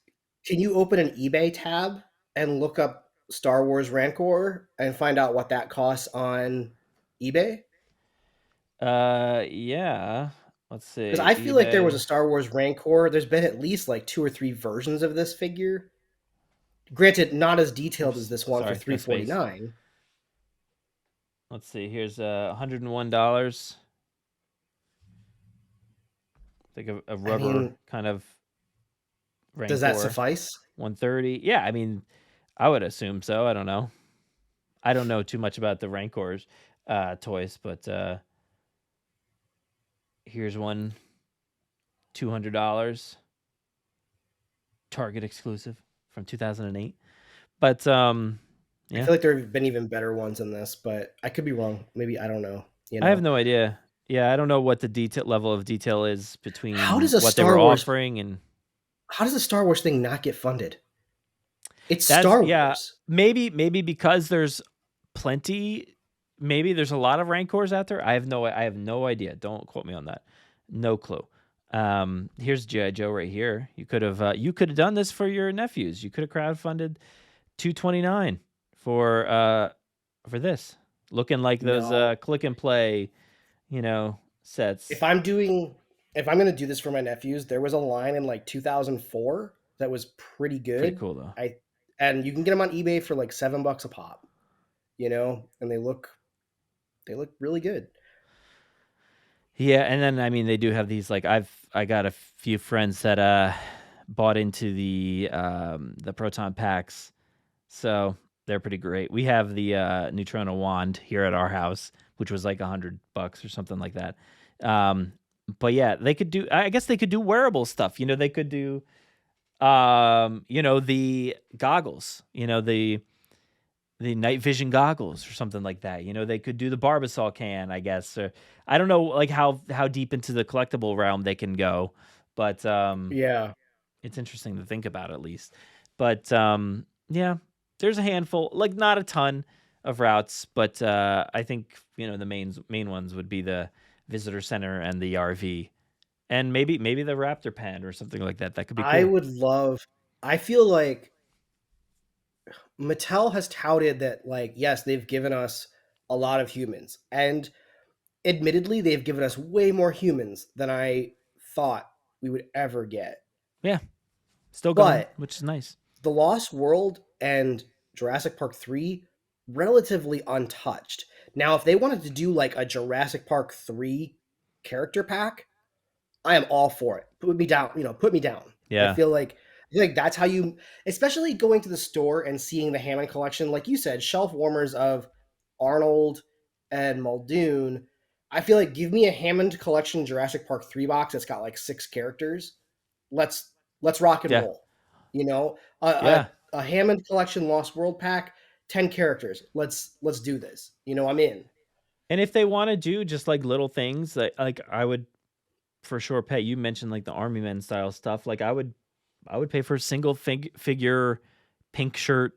Can you open an eBay tab and look up Star Wars Rancor and find out what that costs on eBay? yeah. Let's Because see. I feel like there was a eBay. Star Wars Rancor. There's been at least like 2 or 3 versions of this figure. Granted, not as detailed as Oops, this one for sorry, no space. 349. Let's see. Here's $101. Like a I rubber mean, kind of does that Rancor. suffice? 130. Yeah, I mean, I would assume so. I don't know. I don't know too much about the Rancors toys, but here's one, $200, Target exclusive from 2008. But I yeah, feel like there have been even better ones than this, but I could be wrong. Maybe I don't know. You I have know, no idea. Yeah, I don't know what the level of detail is how between does a what they were Star Wars offering, and how does a Star Wars thing not get funded? It's that's, Star yeah, Wars. maybe because there's plenty. Maybe there's a lot of Rancors out there. I have no idea. Don't quote me on that. No clue. Here's G.I. Joe right here. You could have done this for your nephews. You could have crowdfunded 229 for this. Looking like those No. click and play, sets. If I'm doing if I'm going to do this for my nephews, there was a line in like 2004 that was pretty Pretty good. cool though. I and you can get them on eBay for like $7 a pop, and they look really good. Yeah, and then I mean they do have these, like, I got a few friends that bought into the proton packs. So they're pretty great. We have the Neutrona wand here at our house, which was like $100 or something like that. Um, but yeah, they could do. I guess they could do wearable stuff. They could do the goggles. The night vision goggles or something like that. They could do the Barbasol can, I guess. Or I don't know, like, how deep into the collectible realm they can go, but Yeah. it's interesting to think about, at least. But yeah, there's a handful, like, not a ton of routes, but I think the main ones would be the visitor center and the RV, and maybe the Raptor pen or something like that. That could be I cool. would love I feel like Mattel has touted that, like, yes, they've given us a lot of humans, and admittedly they've given us way more humans than I thought we would ever get. Yeah, still going, But which is nice. The Lost World and Jurassic Park 3 relatively untouched. Now, if they wanted to do like a Jurassic Park 3 character pack, I am all for it. Put me down, put me down. I Yeah, feel like I feel like that's how you, especially going to the store and seeing the Hammond collection, like you said, shelf warmers of Arnold and Muldoon. I feel like give me a Hammond collection Jurassic Park 3 box that's got like 6 characters. Let's Let's rock and Yeah. roll. You know, a, Yeah. a Hammond Collection Lost World pack, 10 characters. Let's do this. You know, I'm in. And if they want to do just like little things, like I would for sure pay. You mentioned like the Army Men style stuff. Like I would pay for a single figure pink shirt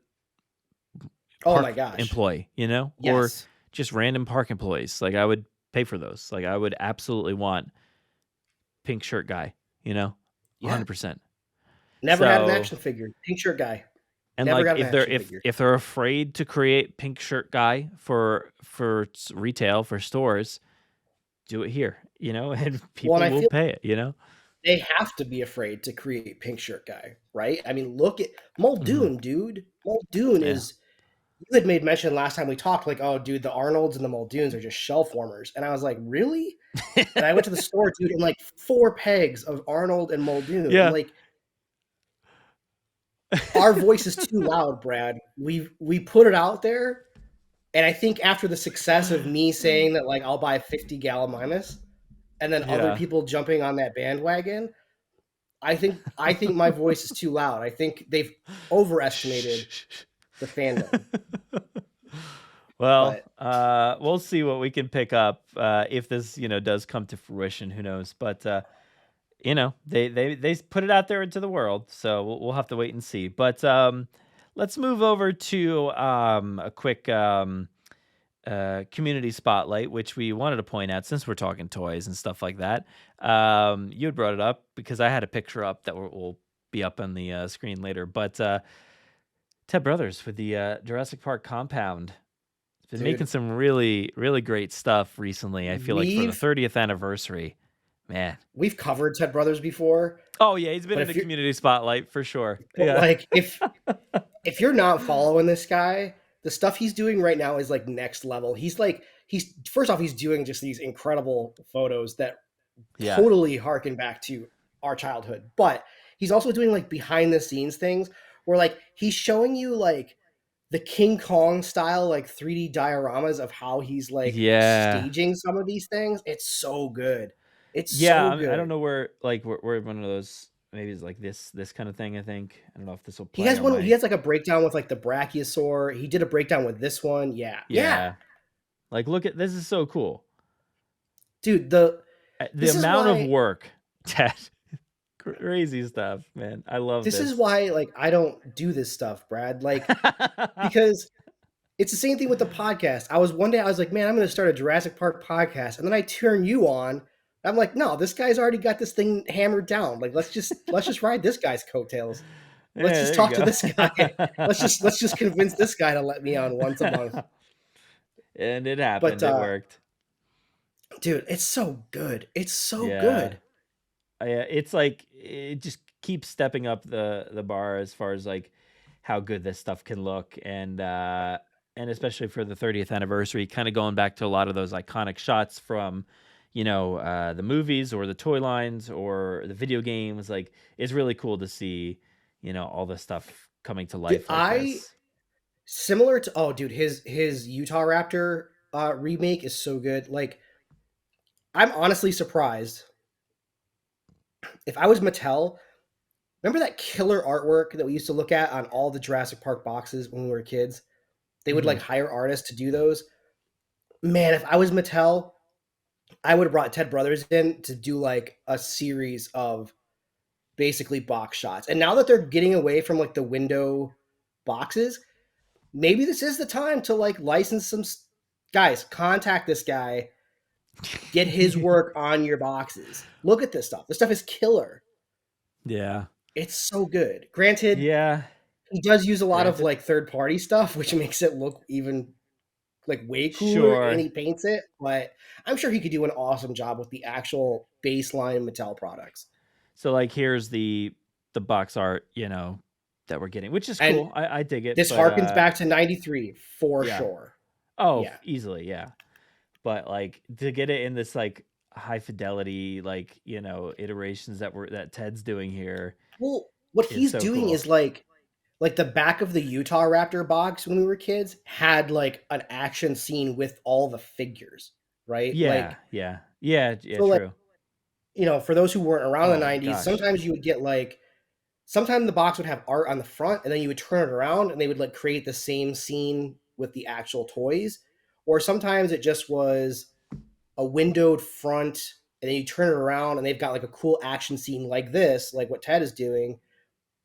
Oh my park gosh. employee, you know, or Yes. just random park employees. Like I would pay for those. Like I would absolutely want pink shirt guy, you know, Yeah. 100%. Never had an So, action figure. Pink shirt guy. and Never like got an action if figure. if they're afraid to create pink shirt guy for retail for stores, do it here, you know, and Well, people and I will feel pay it, you know. they have to be afraid to create pink shirt guy, right? I mean, look at Hmm. Muldoon, dude. Muldoon Yeah. is. You had made mention last time we talked, like, oh, dude, the Arnolds and the Muldoons are just shell formers, and I was like, really? And I went to the store, dude, and like 4 pegs of Arnold and Muldoon. I'm Yeah. like, our voice is too loud, Brad. We put it out there, and I think after the success of me saying that, like, I'll buy 50 Gallimimus, and then other Yeah. people jumping on that bandwagon, I think my voice is too loud. I think they've overestimated the fandom. Well, But we'll see what we can pick up if this, you know, does come to fruition. Who knows? But you know, they put it out there into the world, so we'll have to wait and see. But let's move over to a quick community spotlight, which we wanted to point out since we're talking toys and stuff like that. You had brought it up because I had a picture up that will be up on the screen later. But Ted Brothers with the Jurassic Park compound. It's been making dude, some really, really great stuff recently. I feel like for the we've 30th anniversary, man. we've covered Ted Brothers before, Oh yeah, he's been but in the community spotlight for sure. Yeah. like if you're not following this guy, the stuff he's doing right now is like next level. He's first off, he's doing just these incredible photos that Yeah. totally harken back to our childhood. But he's also doing like behind the scenes things where like he's showing you like the King Kong style like 3D dioramas of how he's like Yeah. staging some of these things. It's so good. It's Yeah, so I don't good. know where like where one of those maybe it's like this kind of thing, I think. I don't know if this will He play has on one. He my has like a breakdown with like the Brachiosaur. He did a breakdown with this one. Yeah, yeah, yeah. Like look at this is so cool. dude. The This is amount of why. work that crazy stuff, man. I love This is this. why like I don't do this stuff, Brad. Like because it's the same thing with the podcast. One day I was like, man, I'm going to start a Jurassic Park podcast, and then I turn you on. I'm like, no, this guy's already got this thing hammered down. Like let's just ride this guy's coattails. Let's Yeah, just there you talk to this guy. go. Let's just convince this guy to let me on once a month. And it But happened. It worked. dude, it's so good. It's so Yeah. good. It's like it just keeps stepping up the bar as far as like how good this stuff can look and especially for the 30th anniversary, kind of going back to a lot of those iconic shots from, you know, the movies or the toy lines or the video games. Like it's really cool to see, you know, all this stuff coming to Dude, life like I this. similar to dude, his Utah Raptor remake is so good. Like I'm honestly surprised. If I was Mattel, remember that killer artwork that we used to look at on all the Jurassic Park boxes when we were kids? They would like Hmm. hire artists to do those. Man, if I was Mattel, I would have brought Ted Brothers in to do like a series of basically box shots. And now that they're getting away from like the window boxes, maybe this is the time to like license some guys, contact this guy, get his work on your boxes. Look at this stuff. This stuff is killer. Yeah. It's so good. Granted, Yeah. he does use a lot of Granted. like third party stuff, which makes it look even like way cooler, and Sure. he paints it, but I'm sure he could do an awesome job with the actual baseline Mattel products. So like here's the box art, you know, that we're getting, which is And cool. I dig it, this but harkens back to 93 for yeah. sure. Oh, Yeah. easily, yeah. But like to get it in this like high fidelity, like, you know, iterations that Ted's doing here Well, what is he's so doing cool. is like the back of the Utah Raptor box when we were kids had like an action scene with all the figures, right? Yeah, yeah. Yeah, yeah, So like, true. for those who weren't around in the Oh my 90s, gosh. sometimes you would get like sometimes the box would have art on the front, and then you would turn it around and they would like create the same scene with the actual toys. Or sometimes it just was a windowed front, and then you turn it around and they've got like a cool action scene like this, like what Ted is doing,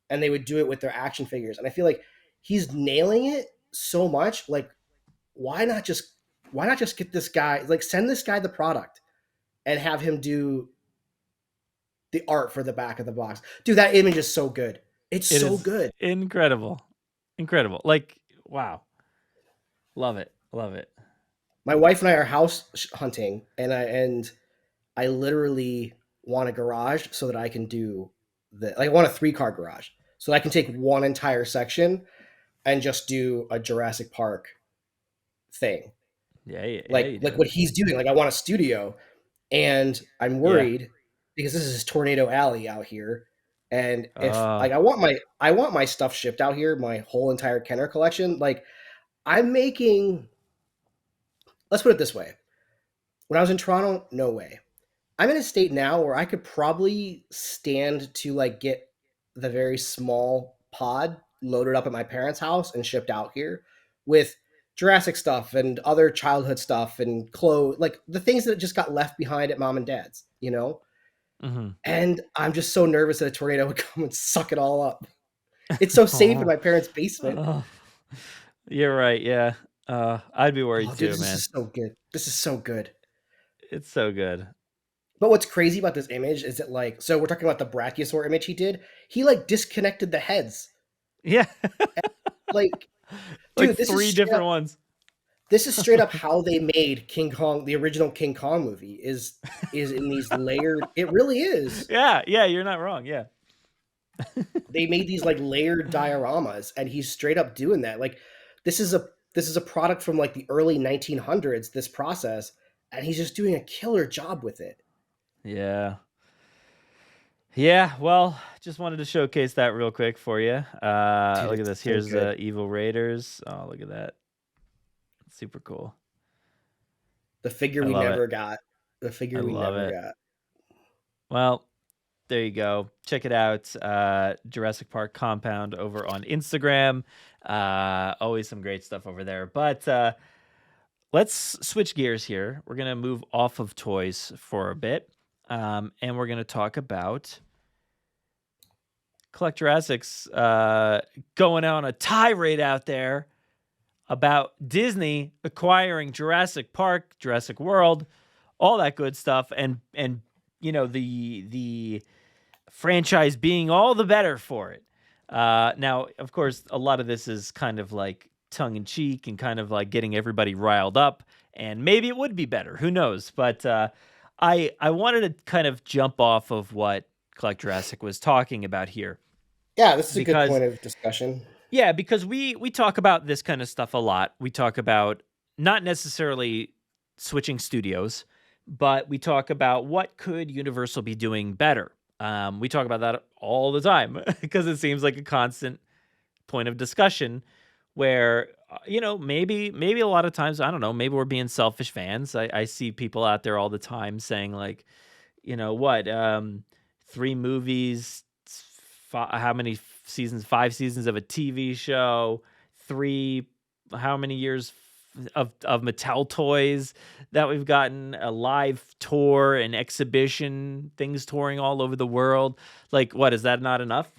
and they would do it with their action figures. And I feel like he's nailing it so much. Like, why not just get this guy, like send this guy the product and have him do the art for the back of the box. Dude, that image is so good. It's It so is good. incredible. Incredible. Like, wow. Love it. Love it. My wife and I are house hunting, and I literally want a garage so that I can do I want a 3-car garage so that I can take one entire section and just do a Jurassic Park thing. Yeah, yeah, Like you do. what he's doing. Like I want a studio, and I'm Yeah. worried because this is Tornado Alley out here. And if Uh, like I want my stuff shipped out here, my whole entire Kenner collection, like I'm making, let's put it this way. When I was in Toronto, no way. I'm in a state now where I could probably stand to like get the very small pod loaded up at my parents' house and shipped out here with Jurassic stuff and other childhood stuff and clothes, like the things that just got left behind at mom and dad's, you know? mhm. And I'm just so nervous that a tornado would come and suck it all up. It's so safe in Oh, my parents' basement. oh. You're right. Yeah. I'd be worried Oh, dude, too, this man. is so good. This is so good. It's so good. But what's crazy about this image is that like, so we're talking about the Brachiosaur image he did. He like disconnected the heads. Yeah. Like, Like dude, three different ones. this is straight up how they made King Kong, the original King Kong movie, is in these layered. It really is. Yeah. Yeah. You're not wrong. Yeah. They made these like layered dioramas, and he's straight up doing that. Like, this is a product from like the early 1900s. This process, and he's just doing a killer job with it. Yeah. Yeah, well, just wanted to showcase that real quick for you. Dude, Look at it's this. so Here's good. Evil Raiders. Oh, look at that. Super cool. The figure I we love it. never got. The I figure we love never it. got. Well, there you go. Check it out. Jurassic Park Compound over on Instagram. Always some great stuff over there. But let's switch gears here. We're going to move off of toys for a bit. And we're going to talk about Collect Jurassic's going on a tirade out there about Disney acquiring Jurassic Park, Jurassic World, all that good stuff, and you know the franchise being all the better for it. Now, of course, a lot of this is kind of like tongue in cheek and kind of like getting everybody riled up, and maybe it would be better. Who knows? But I wanted to kind of jump off of what Collect Jurassic was talking about here Yeah, this is a good because point of discussion. yeah, because we talk about this kind of stuff a lot. We talk about not necessarily switching studios, but we talk about what could Universal be doing better. We talk about that all the time because it seems like a constant point of discussion where you know maybe a lot of times I don't know, maybe we're being selfish fans. I see people out there all the time saying like, you know what, 3 movies, how many seasons, 5 seasons of a TV show, how many years of Mattel toys that we've gotten, a live tour, an exhibition, things touring all over the world. Like, what, is that not enough?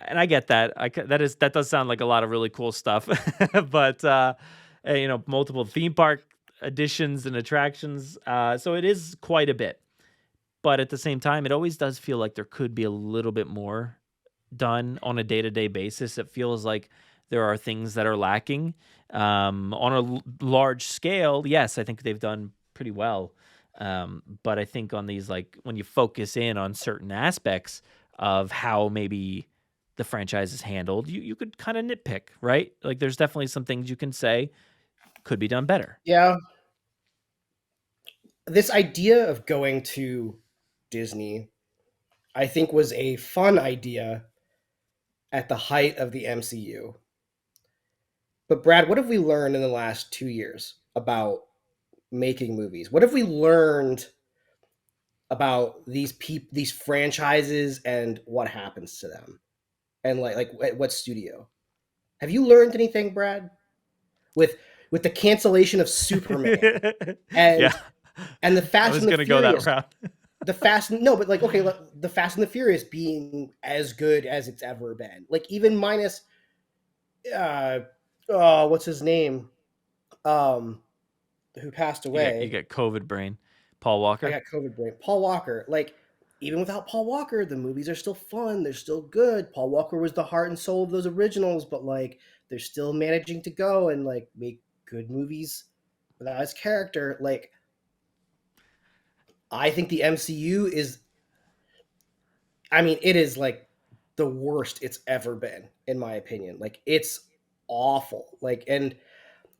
And I get that. That does sound like a lot of really cool stuff, but you know, multiple theme park additions and attractions. So it is quite a bit. But at the same time, it always does feel like there could be a little bit more done on a day-to-day basis. It feels like there are things that are lacking. On a large scale, yes, I think they've done pretty well. But I think on these, like when you focus in on certain aspects of how maybe the franchise is handled, you could kind of nitpick, right? Like there's definitely some things you can say could be done better. Yeah, this idea of going to Disney, I think, was a fun idea at the height of the MCU. But Brad, what have we learned in the last 2 years about making movies? What have we learned about these franchises and what happens to them, and like what studio. Have you learned anything, Brad, with the cancellation of Superman Yeah. and the I Fast was and the gonna go that Furious? route. The Fast no, but like, okay, the Fast and the Furious being as good as it's ever been, like even minus what's his name, who passed You away. get COVID brain. Paul I Walker. got COVID brain. Paul Walker. Like, even without Paul Walker, the movies are still fun. They're still good. Paul Walker was the heart and soul of those originals, but like, they're still managing to go and like make good movies without his character. Like, I think the MCU is, I mean, it is like the worst it's ever been, in my opinion. Like, it's awful. Like, and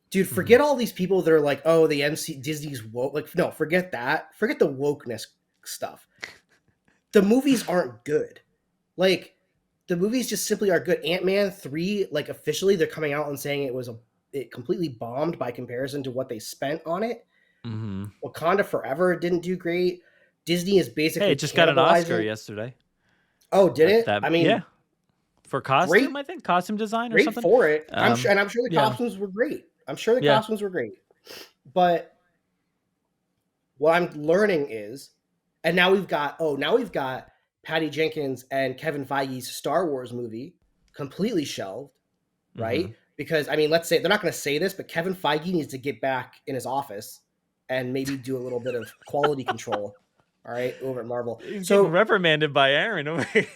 dude, forget all these people that are like, oh, the Disney's woke. Like, no, forget that. Forget the wokeness stuff. The movies aren't good. Like, the movies just simply are good. Ant-Man 3, like, officially they're coming out and saying it completely bombed by comparison to what they spent on it. Mm-hmm. Wakanda Forever didn't do great. Disney is basically Hey, it just got an Oscar cannibalizing. yesterday. Oh, did it? I Yeah, mean, for costume, great, I think costume design or great something. for it. I'm sure the Yeah, costumes were great. I'm sure the yeah. costumes were great. But what I'm learning is, and now we've got Patty Jenkins and Kevin Feige's Star Wars movie completely shelved, right? Mm-hmm. Because, I mean, let's say they're not going to say this, but Kevin Feige needs to get back in his office and maybe do a little bit of quality control, all right, over at Marvel. He's So getting reprimanded by Aaron over here.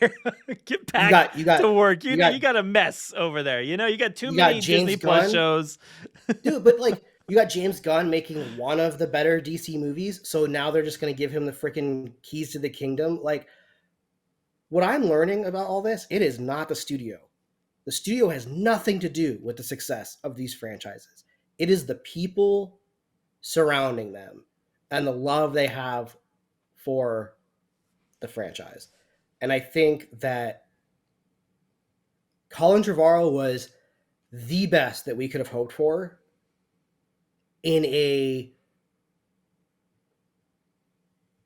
Get back you got to work. You got got a mess over there. You got too you many got James Disney Plus Gunn, shows. dude. But like, you got James Gunn making one of the better DC movies, so now they're just going to give him the freaking keys to the kingdom. Like, what I'm learning about all this, it is not the studio. The studio has nothing to do with the success of these franchises. It is the people surrounding them and the love they have for the franchise. And I think that Colin Trevorrow was the best that we could have hoped for in a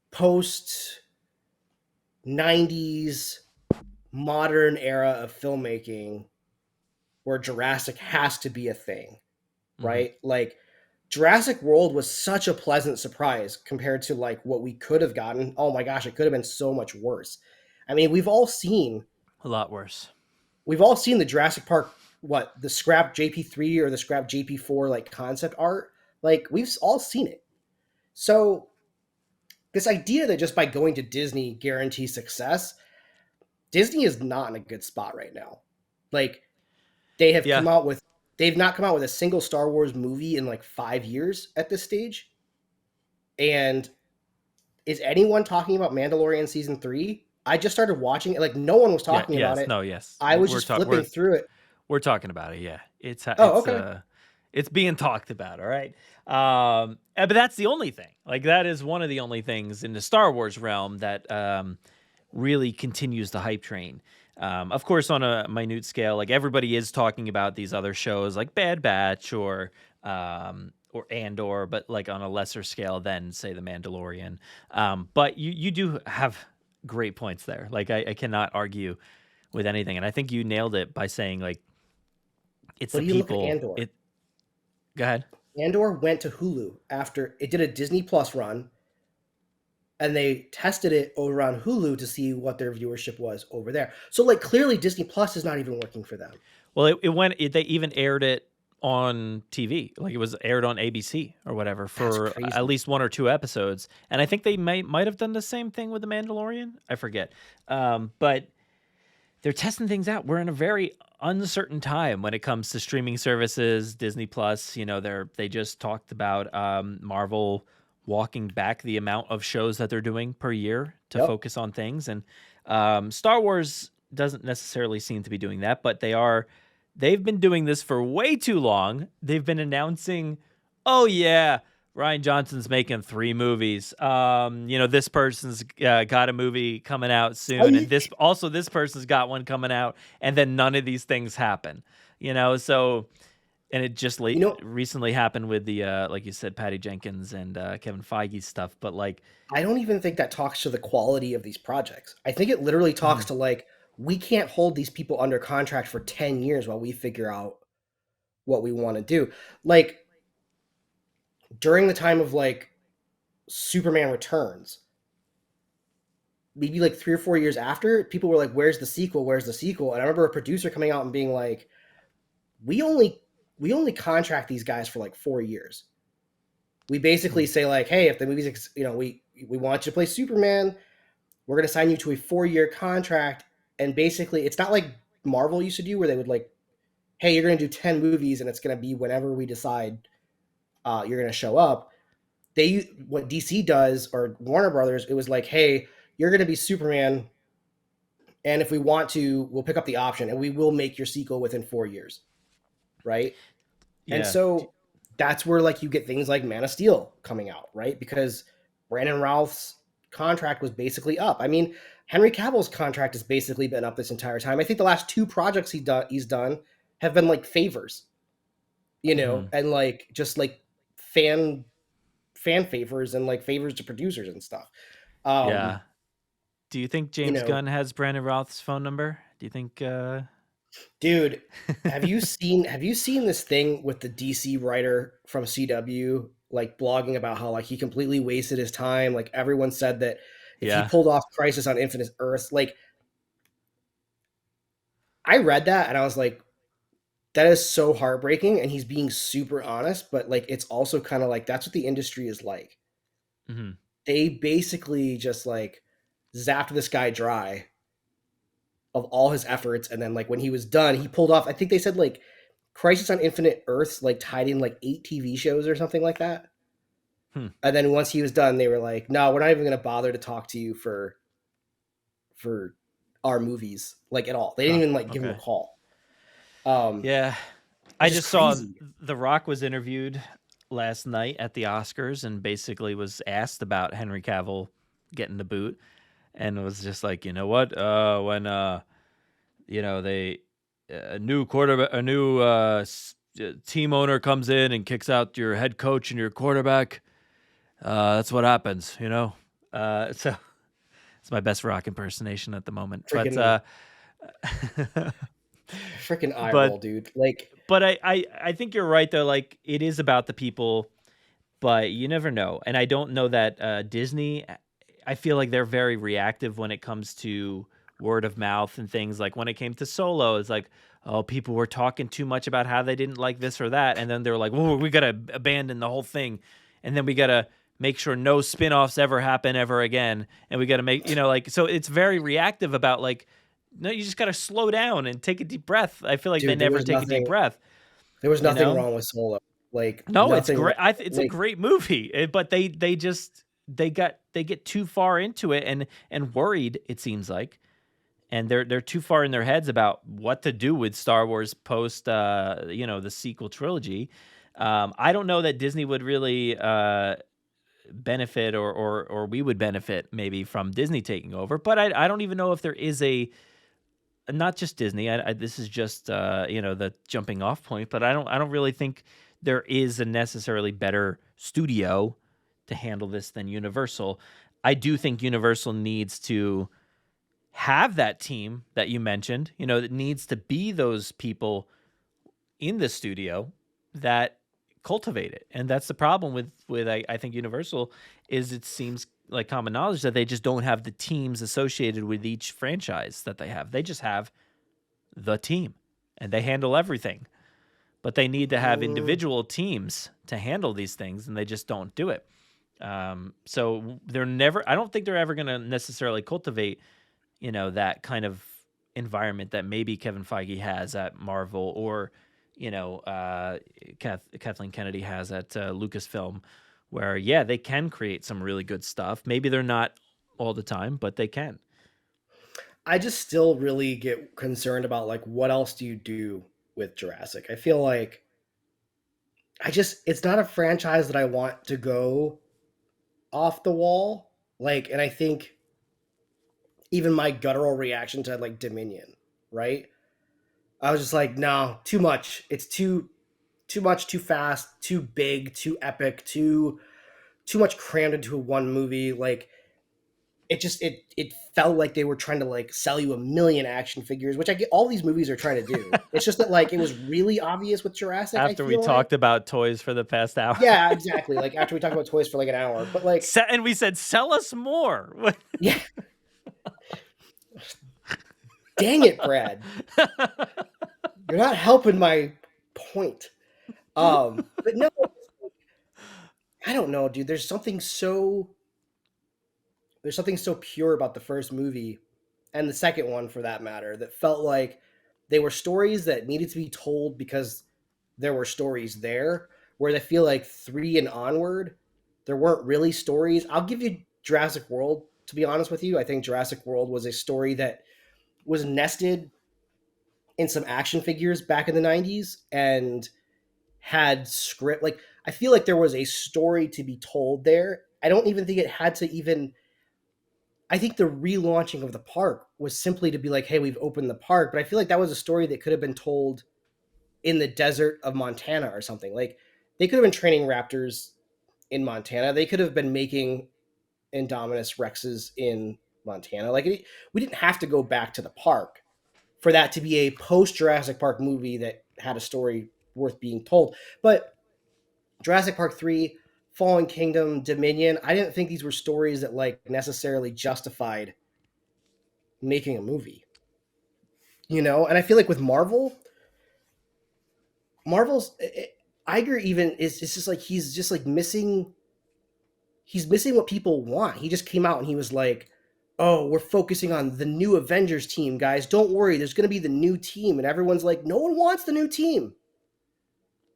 post 90s modern era of filmmaking where Jurassic has to be a thing, right? Mm-hmm. Like, Jurassic World was such a pleasant surprise compared to like what we could have gotten. Oh my gosh, it could have been so much worse. I mean, we've all seen a lot worse. We've all seen the Jurassic Park, the scrap JP3 or the scrap JP4 like concept art. Like, we've all seen it. So this idea that just by going to Disney guarantees success, Disney is not in a good spot right now. Like, they have they've not come out with a single Star Wars movie in like 5 years at this stage. And is anyone talking about Mandalorian season 3? I just started watching it. Like, no one was talking about it. Yes. I was just flipping through it. We're talking about it. Yeah. It's being talked about. All right. But that's the only thing. Like, that is one of the only things in the Star Wars realm that really continues the hype train. Of course, on a minute scale, like, everybody is talking about these other shows like Bad Batch or Andor, but like on a lesser scale than, say, The Mandalorian. But you do have great points there. Like, I cannot argue with anything. And I think you nailed it by saying, like, it's the people. Go ahead. Andor went to Hulu after it did a Disney Plus run, and they tested it over on Hulu to see what their viewership was over there. So, like, clearly Disney Plus is not even working for them. Well, they even aired it on TV. Like, it was aired on ABC or whatever for at least 1 or 2 episodes. And I think they might have done the same thing with The Mandalorian. I forget. But they're testing things out. We're in a very uncertain time when it comes to streaming services. Disney Plus, they just talked about Marvel walking back the amount of shows that they're doing per year to focus on things. And Star Wars doesn't necessarily seem to be doing that, but they've been doing this for way too long. They've been announcing, oh yeah, Rian Johnson's making 3 movies. This person's got a movie coming out soon, and this person's got one coming out, and then none of these things happen. So And it just You know, recently happened with the like you said, Patty Jenkins and Kevin Feige stuff. But like, I don't even think that talks to the quality of these projects. I think it literally talks mhm, to like we can't hold these people under contract for 10 years while we figure out what we want to do. Like during the time of like Superman Returns, maybe like 3 or 4 years after, people were like, "Where's the sequel? Where's the sequel?" And I remember a producer coming out and being like, "We only we only contract these guys for like 4 years. We basically mhm. say like, hey, if the movie's we want you to play Superman, we're going to sign you to a 4 year contract." And basically, it's not like Marvel used to do where they would like, hey, you're going to do 10 movies and it's going to be whenever we decide you're going to show up. What DC does or Warner Brothers, it was like, hey, you're going to be Superman, and if we want to, we'll pick up the option and we will make your sequel within 4 years, right? And Yeah, so that's where like you get things like Man of Steel coming out, right? Because Brandon Routh's contract was basically up. I mean, Henry Cavill's contract has basically been up this entire time. I think the last two projects he's done have been like favors, hmm, and like just like fan fan favors and like favors to producers and stuff. Um, yeah. Do you think you James know, Gunn has Brandon Routh's phone number? Do you think? dude, have you seen this thing with the DC writer from CW like blogging about how like he completely wasted his time? Like everyone said that if he Yeah. pulled off Crisis on Infinite Earths, like I read that and I was like, that is so heartbreaking. And he's being super honest, but like it's also kind of like that's what the industry is like. Hmm. They basically just like zapped this guy dry of all his efforts, and then like when he was done, he pulled off. I think they said like Crisis on Infinite Earths like tied in like 8 TV shows or something like that. Hmm. And then once he was done, they were like, "No, we're not even going to bother to talk to you for our movies like at all." They didn't Huh. even like give him a Okay. call, Yeah. I which is just saw crazy. The Rock was interviewed last night at the Oscars and basically was asked about Henry Cavill getting the boot and was just like, you know what? When they a new quarterback, a new team owner comes in and kicks out your head coach and your quarterback. That's what happens, you know. So it's my best Rock impersonation at the moment, but Freaking freaking eye roll, but dude. Like, I think you're right though. Like it is about the people, but you never know. And I don't know that Disney. I feel like they're very reactive when it comes to word of mouth and things. Like when it came to Solo, it's like, oh, people were talking too much about how they didn't like this or that, and then they were like, well, we gotta abandon the whole thing, and then we gotta make sure no spin-offs ever happen ever again, and we gotta make like so. It's very reactive about like. No, you just gotta slow down and take a deep breath. I feel like they dude, never take a deep breath. there was You nothing know? wrong with Solo. Like No, it's nothing great. wrong. It's a Like, great movie, but they just they get too far into it and worried. It seems like, and they're too far in their heads about what to do with Star Wars post the sequel trilogy. I don't know that Disney would really benefit or we would benefit maybe from Disney taking over, but I don't even know if there is a not just Disney. This is just the jumping off point, but I don't really think there is a necessarily better studio to handle this than Universal. I do think Universal needs to have that team that you mentioned. That needs to be those people in the studio that cultivate it, and that's the problem with I think Universal is it seems like common knowledge that they just don't have the teams associated with each franchise that they have. They just have the team and they handle everything. But they need to have mm, individual teams to handle these things and they just don't do it. So they're never, I don't think they're ever going to necessarily cultivate, that kind of environment that maybe Kevin Feige has at Marvel or, Kathleen Kennedy has at Lucasfilm, where, yeah, they can create some really good stuff. Maybe they're not all the time, but they can. I just still really get concerned about like what else do you do with Jurassic? I feel like it's not a franchise that I want to go off the wall. Like, and I think even my guttural reaction to like Dominion, right? I was just like, no, too much. It's too too much, too fast, too big, too epic, too much crammed into one movie. Like it felt like they were trying to like sell you a million action figures, which I get all these movies are trying to do. It's just that like it was really obvious with Jurassic. After I we feel talked like. about toys for the past hour. Yeah, exactly. Like after we talked about toys for like an hour, but like, and we said, sell us more. yeah. Dang it, Brad. You're not helping my point. But no, I don't know, dude. There's something so pure about the first movie and the second one for that matter that felt like they were stories that needed to be told because there were stories there. Whereas I feel like 3 and onward, there weren't really stories. I'll give you Jurassic World, to be honest with you. I think Jurassic World was a story that was nested in some action figures back in the 90s and had script. Like, I feel like there was a story to be told there. I don't even think it had to even. I think the relaunching of the park was simply to be like, hey, we've opened the park. But I feel like that was a story that could have been told in the desert of Montana or something. Like, they could have been training raptors in Montana. They could have been making Indominus Rexes in Montana. Like, we didn't have to go back to the park for that to be a post Jurassic Park movie that had a story worth being told. But Jurassic Park 3, Fallen Kingdom, Dominion, I didn't think these were stories that like necessarily justified making a movie. You know, and I feel like with Marvel's Iger even is just like he's just like missing what people want. He just came out and he was like, "Oh, we're focusing on the new Avengers team, guys. Don't worry, there's going to be the new team." And everyone's like, "No one wants the new team."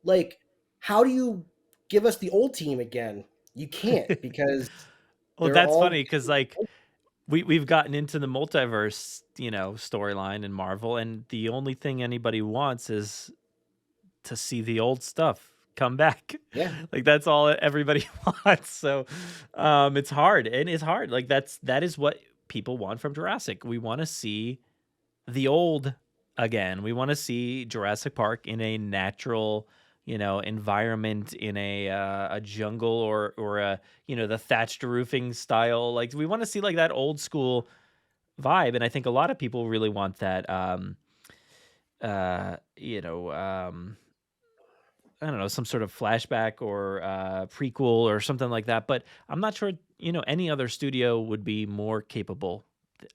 Like, how do you give us the old team again? You can't, because well, that's funny because like we've gotten into the multiverse, storyline in Marvel, and the only thing anybody wants is to see the old stuff come back. Yeah. Like that's all everybody wants. So it's hard. And it's hard. Like that is what people want from Jurassic. We want to see the old again. We want to see Jurassic Park in a natural, environment, in a jungle or a, the thatched roofing style. Like we want to see like that old school vibe. And I think a lot of people really want that, I don't know, some sort of flashback or prequel or something like that. But I'm not sure, any other studio would be more capable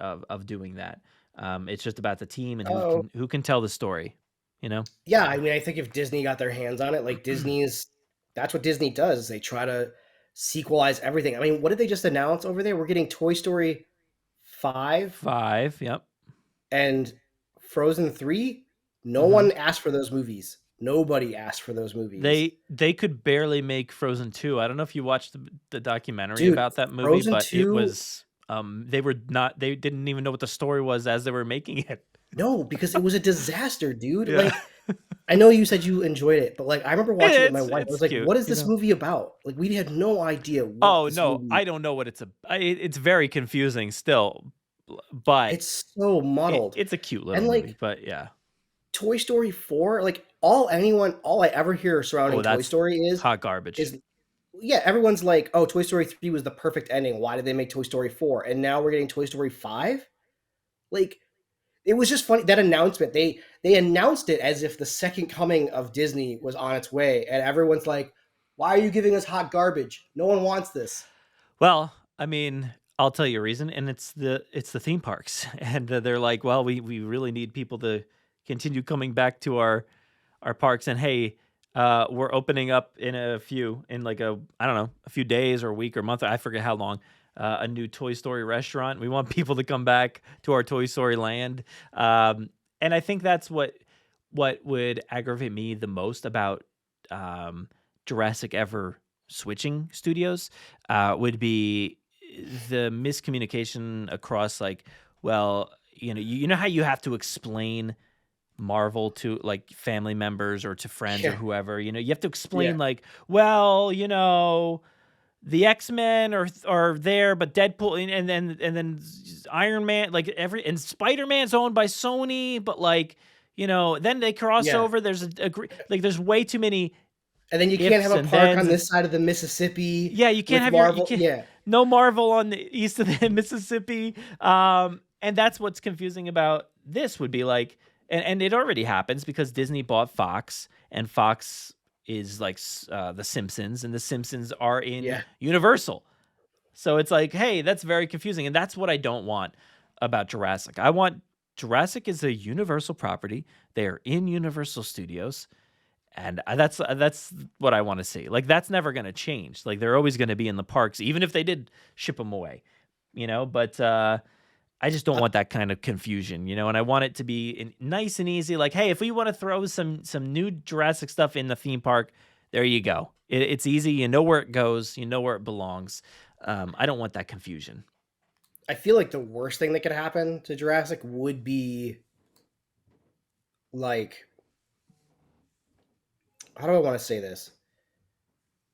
of doing that. It's just about the team and who can tell the story, Yeah, I mean, I think if Disney got their hands on it, like that's what Disney does. They try to sequelize everything. I mean, what did they just announce over there? We're getting Toy Story 5. 5, yep. And Frozen 3. No one asked for those movies. Nobody asked for those movies. They could barely make Frozen 2. I don't know if you watched the documentary about that movie, Frozen but 2, it was they didn't even know what the story was as they were making it. No, because it was a disaster, dude. Yeah. Like, I know you said you enjoyed it, but like I remember watching it with my wife. I was like, cute, "What is this movie about?" Like we had no idea what movie... I don't know what it's it's very confusing still, but it's so muddled. It's a cute little movie, but yeah. Toy Story 4, like all I ever hear surrounding Toy Story is hot garbage. Yeah, everyone's like, "Oh, Toy Story 3 was the perfect ending. Why did they make Toy Story 4?" And now we're getting Toy Story 5? Like, it was just funny, that announcement. They announced it as if the second coming of Disney was on its way, and everyone's like, "Why are you giving us hot garbage? No one wants this." Well, I mean, I'll tell you a reason, and it's the theme parks. And they're like, "Well, we really need people to continue coming back to our parks, and hey, we're opening up in a few days or a week or month, I forget how long, a new Toy Story restaurant. We want people to come back to our Toy Story land." And I think that's what would aggravate me the most about Jurassic ever switching studios would be the miscommunication across, like, well, you know how you have to explain Marvel to like family members or to friends or whoever, you have to explain like, well, the X-Men are there, but Deadpool and then Iron Man, like and Spider-Man's owned by Sony, but like, then they cross Yeah. over. There's there's way too many And then you can't have ifs a and park on thens. this side of the Mississippi Yeah, you can't with have Marvel. Yeah. no Marvel on the east of the Mississippi. And that's what's confusing about this would be like, and it already happens because Disney bought Fox, and Fox is like the Simpsons, and the Simpsons are in Yeah. Universal. So it's like, hey, that's very confusing. And that's what I don't want about Jurassic. I want Jurassic is a Universal property. They are in Universal Studios. And that's what I want to see. Like, that's never going to change. Like, they're always going to be in the parks, even if they did ship them away, but I just don't want that kind of confusion, and I want it to be nice and easy. Like, hey, if we want to throw some new Jurassic stuff in the theme park, there you go. It's easy. You know where it goes. You know where it belongs. I don't want that confusion. I feel like the worst thing that could happen to Jurassic would be like, how do I want to say this?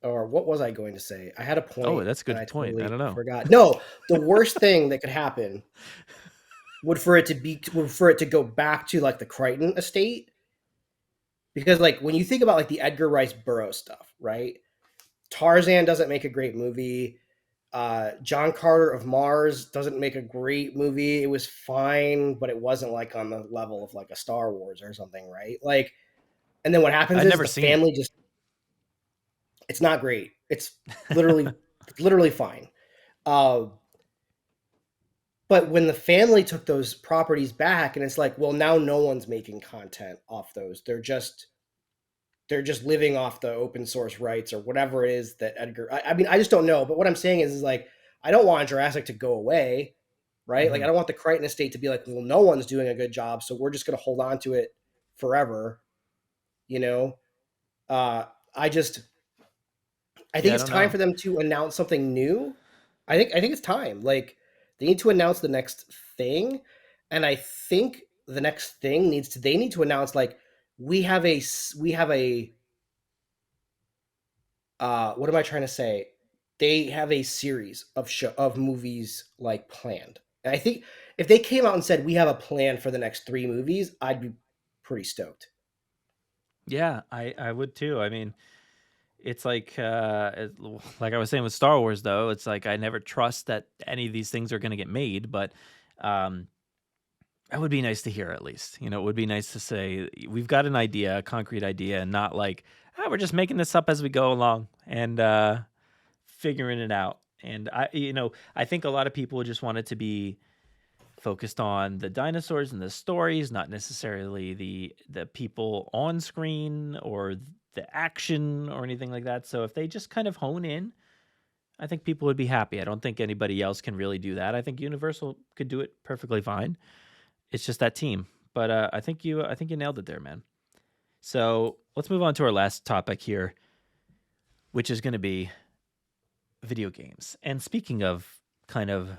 Or what was I going to say? I had a point. Oh, that's a good and point. Totally I don't know. forgot. No, the worst thing that could happen would for it to go back to like the Crichton estate. Because like when you think about like the Edgar Rice Burroughs stuff, right? Tarzan doesn't make a great movie. John Carter of Mars doesn't make a great movie. It was fine, but it wasn't like on the level of like a Star Wars or something, right? Like, and then what happens is the family just, it's not great. It's literally fine. But when the family took those properties back, and it's like, well, now no one's making content off those. They're just living off the open source rights or whatever it is that Edgar. I mean, I just don't know. But what I'm saying is like, I don't want Jurassic to go away, right? Mm-hmm. Like, I don't want the Crichton estate to be like, well, no one's doing a good job, so we're just going to hold on to it forever. I think it's time for them to announce something new. I think it's time. Like, they need to announce the next thing, and I think the next thing they need to announce like we have a what am I trying to say? They have a series of movies like planned. And I think if they came out and said we have a plan for the next 3 movies, I'd be pretty stoked. Yeah, I would too. I mean, it's like I was saying with Star Wars, though, it's like I never trust that any of these things are going to get made, but it would be nice to hear at least. It would be nice to say we've got an idea, a concrete idea, and not like, we're just making this up as we go along and figuring it out. And I think a lot of people just want it to be focused on the dinosaurs and the stories, not necessarily the people on screen or the action or anything like that. So if they just kind of hone in, I think people would be happy. I don't think anybody else can really do that. I think Universal could do it perfectly fine. It's just that team. But I think you nailed it there, man. So let's move on to our last topic here, which is going to be video games. And speaking of kind of,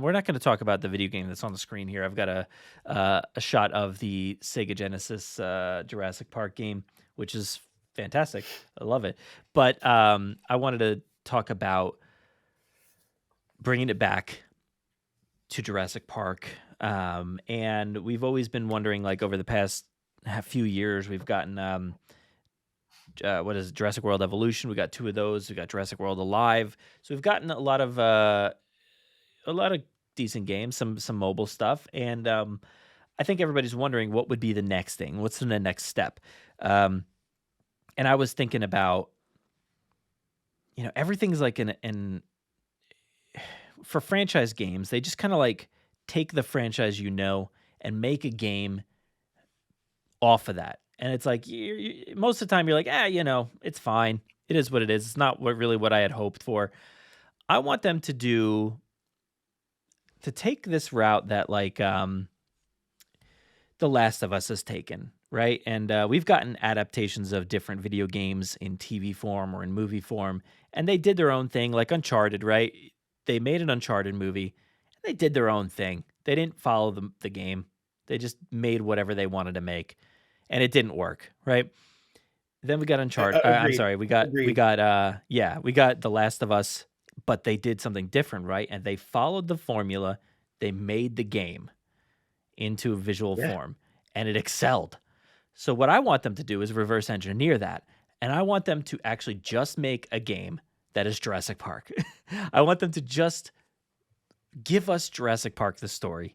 we're not going to talk about the video game that's on the screen here. I've got a shot of the Sega Genesis Jurassic Park game, which is fantastic. I love it. But I wanted to talk about bringing it back to Jurassic Park. And we've always been wondering, like, over the past few years, we've gotten Jurassic World Evolution. We got 2 of those. We got Jurassic World Alive. So we've gotten a lot of decent games, some mobile stuff, and I think everybody's wondering what would be the next thing. What's the next step? And I was thinking about, everything's like for franchise games, they just kind of like take the franchise and make a game off of that. And it's like, most of the time you're like, it's fine. It is what it is. It's not really what I had hoped for. I want them to take this route that like The Last of Us has taken, right? And we've gotten adaptations of different video games in TV form or in movie form, and they did their own thing, like Uncharted, right? They made an Uncharted movie, and they did their own thing. They didn't follow the game. They just made whatever they wanted to make, and it didn't work, right? Then we got Uncharted. I'm sorry, we got The Last of Us, but they did something different, right? And they followed the formula. They made the game into a visual form. and it excelled. So what I want them to do is reverse engineer that. And I want them to actually just make a game that is Jurassic Park. I want them to just give us Jurassic Park the story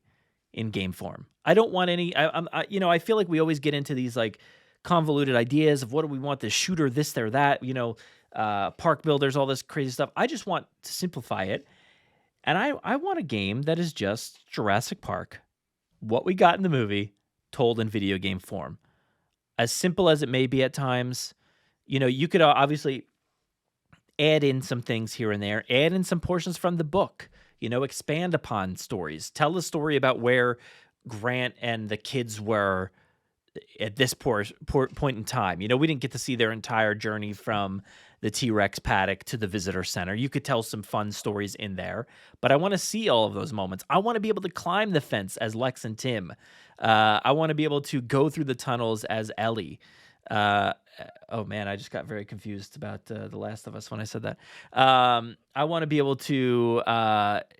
in game form. I don't want any I feel like we always get into these like convoluted ideas of what do we want, this shooter, this or that, park builders, all this crazy stuff. I just want to simplify it. And I want a game that is just Jurassic Park, what we got in the movie, told in video game form. As simple as it may be at times, you could obviously add in some things here and there, add in some portions from the book, expand upon stories, tell a story about where Grant and the kids were at this point in time. We didn't get to see their entire journey from the T-Rex paddock to the visitor center. You could tell some fun stories in there, but I want to see all of those moments. I want to be able to climb the fence as Lex and Tim. I want to be able to go through the tunnels as Ellie. Oh man, I just got very confused about The Last of Us when I said that. I want to be able to,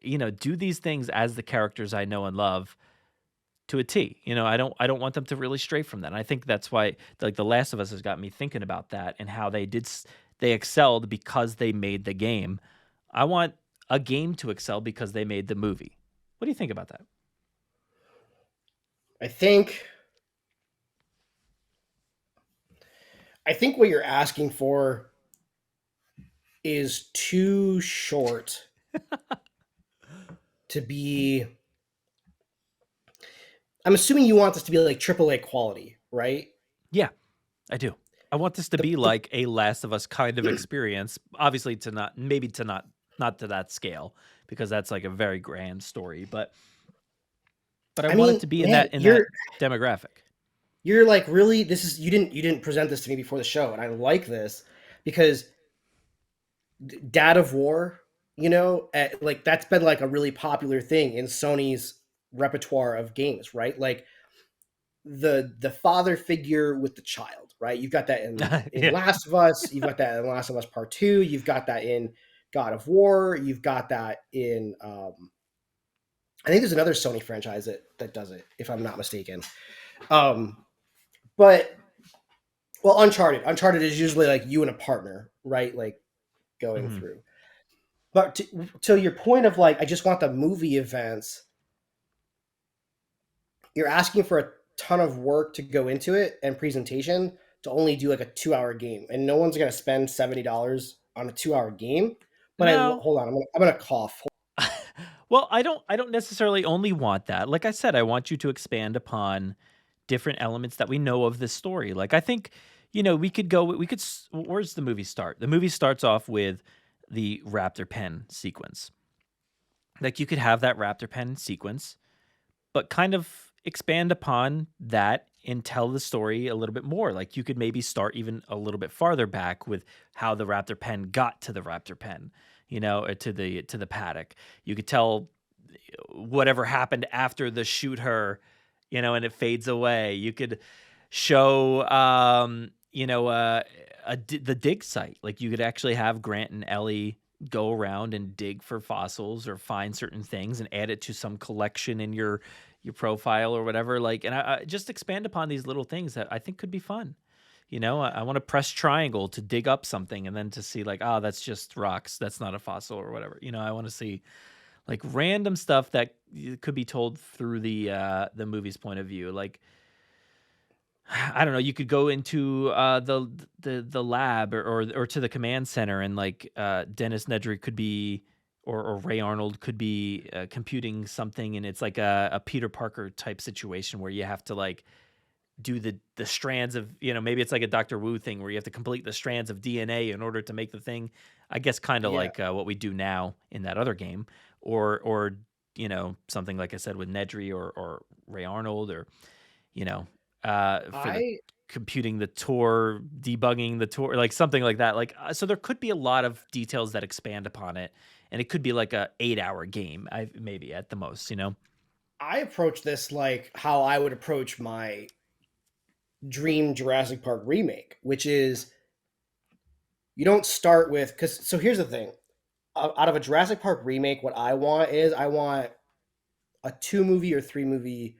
do these things as the characters I know and love to a T. I don't want them to really stray from that. And I think that's why, like, The Last of Us has got me thinking about that and how they excelled because they made the game. I want a game to excel because they made the movie. What do you think about that? I think what you're asking for is too short to be. I'm assuming you want this to be like AAA quality, right? Yeah, I do. I want this to be like a Last of Us kind of experience. Obviously, not to that scale, because that's like a very grand story. But I want it to be in that demographic. You're like, really, you didn't present this to me before the show, and I like this because Dad of War, like that's been like a really popular thing in Sony's repertoire of games, right? Like the father figure with the child, right? You've got that in Yeah. Last of Us, you've got that in Last of Us Part 2, you've got that in God of War, you've got that in I think there's another Sony franchise that does it, if I'm not mistaken. But Uncharted is usually like you and a partner, right? Like going through. But to your point of like, I just want the movie events. You're asking for a ton of work to go into it and presentation to only do like a 2-hour game, and no one's gonna spend $70 on a 2-hour game. But No. hold on, I'm gonna cough. Well, I don't necessarily only want that. Like I said, I want you to expand upon different elements that we know of this story. Like I think, where's the movie start? The movie starts off with the raptor pen sequence. Like you could have that raptor pen sequence, but kind of expand upon that and tell the story a little bit more. Like you could maybe start even a little bit farther back with how the raptor pen got to the raptor pen, to the paddock. You could tell whatever happened after the shoot her, and it fades away. You could show, the dig site. Like you could actually have Grant and Ellie go around and dig for fossils or find certain things and add it to some collection in your profile or whatever. Like, and I just expand upon these little things that I think could be fun. I want to press triangle to dig up something and then to see like, oh, that's just rocks. That's not a fossil or whatever. I want to see like random stuff that could be told through the movie's point of view. Like, I don't know, you could go into the lab or to the command center, and like Dennis Nedry could be, or Ray Arnold could be computing something, and it's like a Peter Parker type situation where you have to like do the strands of, maybe it's like a Dr. Wu thing where you have to complete the strands of DNA in order to make the thing. I guess kind of like what we do now in that other game, or something like I said with Nedry or Ray Arnold, or computing the tour, debugging the tour, like something like that. Like, so there could be a lot of details that expand upon it, and it could be like a 8-hour game, maybe at the most. I approach this like how I would approach my dream Jurassic Park remake, which is you don't start with, so here's the thing. Out of a Jurassic Park remake, what I want is I want a 2-movie or 3-movie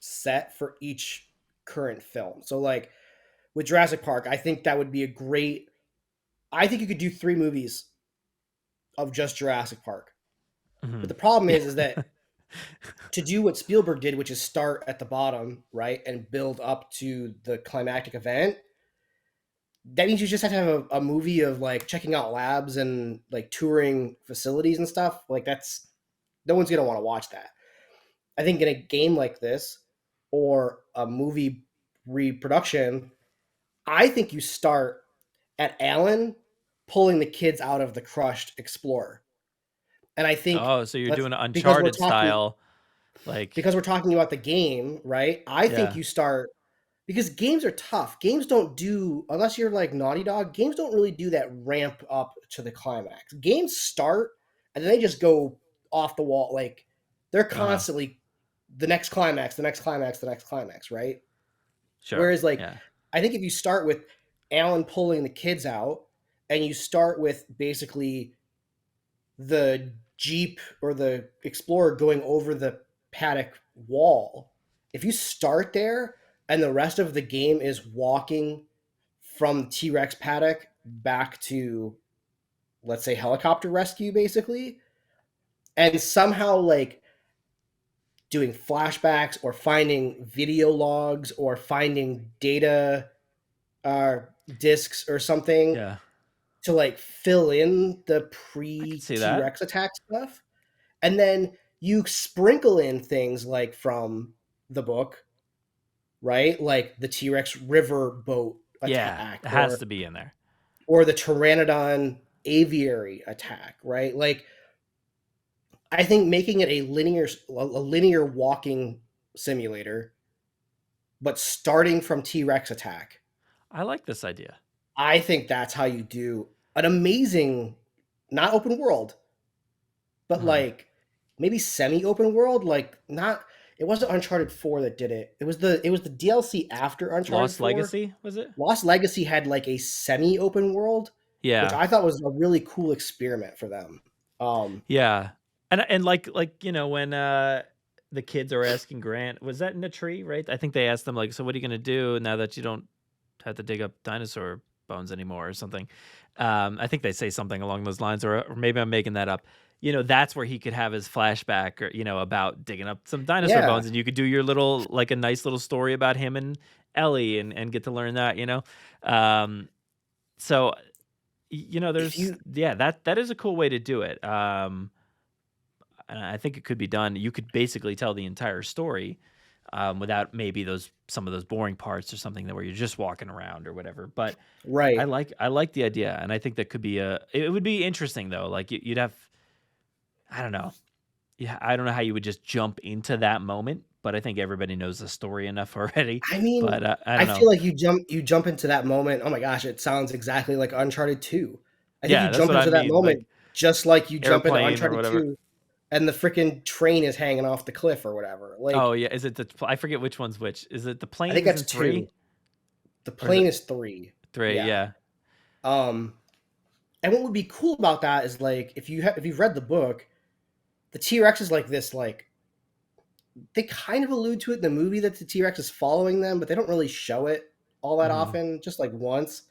set for each current film. So like with Jurassic Park, I think that would be a great. I think you could do 3 movies of just Jurassic Park. But Mhm. the problem Yeah. is that to do what Spielberg did, which is start at the bottom, right, and build up to the climactic event, that means you just have to have a movie of like checking out labs and like touring facilities and stuff. Like that's no one's gonna want to watch that. I think in a game like this or a movie reproduction, I think you start at Alan pulling the kids out of the crushed Explorer. And I think Oh, so you're let's doing an because we're Uncharted talking style, like, because we're talking about the game, right? I think yeah. you start because games are tough. Games don't do unless you're like Naughty Dog, games don't really do that ramp up to the climax. Games start and then they just go off the wall like they're Uh-huh. constantly the next climax, the next climax, the next climax, right? Sure. Whereas like Yeah. I think if you start with Alan pulling the kids out and you start with basically the Jeep or the Explorer going over the paddock wall, if you start there and the rest of the game is walking from T Rex paddock back to, let's say, helicopter rescue, basically, and somehow like doing flashbacks or finding video logs or finding data uh, discs or something Yeah. to like fill in the I could pre see T that. Rex attack stuff. And then you sprinkle in things like from the book, right? Like the T-Rex river boat Yeah. attack It has to be in there. or the Pteranodon aviary attack, right? Like I think making it a linear walking simulator but starting from T-Rex attack. I like this idea. I think that's how you do an amazing not open world, but Uh-huh. like maybe semi-open world, like not it wasn't Uncharted 4 that did it. It was the DLC after Uncharted Lost 4. Legacy, was it? Lost Legacy had like a semi-open world, which Yeah. I thought was a really cool experiment for them. Um Yeah. And like, when the kids are asking Grant, was that in the tree, right? I think they asked them like, so what are you gonna do now that you don't have to dig up dinosaur bones anymore or something? I think they say something along those lines, or maybe I'm making that up. That's where he could have his flashback, or about digging up some dinosaur yeah, bones, and you could do your little, like, a nice little story about him and Ellie, and get to learn that. Um, so if there's, you yeah, that is a cool way to do it. And I think it could be done. You could basically tell the entire story, without maybe some of those boring parts or something that where you're just walking around or whatever. But I right. like I like the idea, and I think that could be it would be interesting though. Like you'd have, I don't know, yeah, I don't know how you would just jump into that moment, but I think everybody knows the story enough already. I mean, But I I don't know. feel like you jump into that moment. Oh my gosh, it sounds exactly like Uncharted 2. I think you Yeah, that's jump what I into that mean. moment Like just like you jump into airplane or Uncharted whatever. 2 and the freaking train is hanging off the cliff or whatever. Oh Like yeah, is it I forget which one's which. Is it the I plane think is that's in 3, 2. The or is plane it is 3. 3? Yeah. Yeah. Um, and what would be cool about that is like if you've read the book, the T Rex is like this like they kind of allude to it in the movie that the T Rex is following them, but they don't really show it all that Mhm. often, just like once.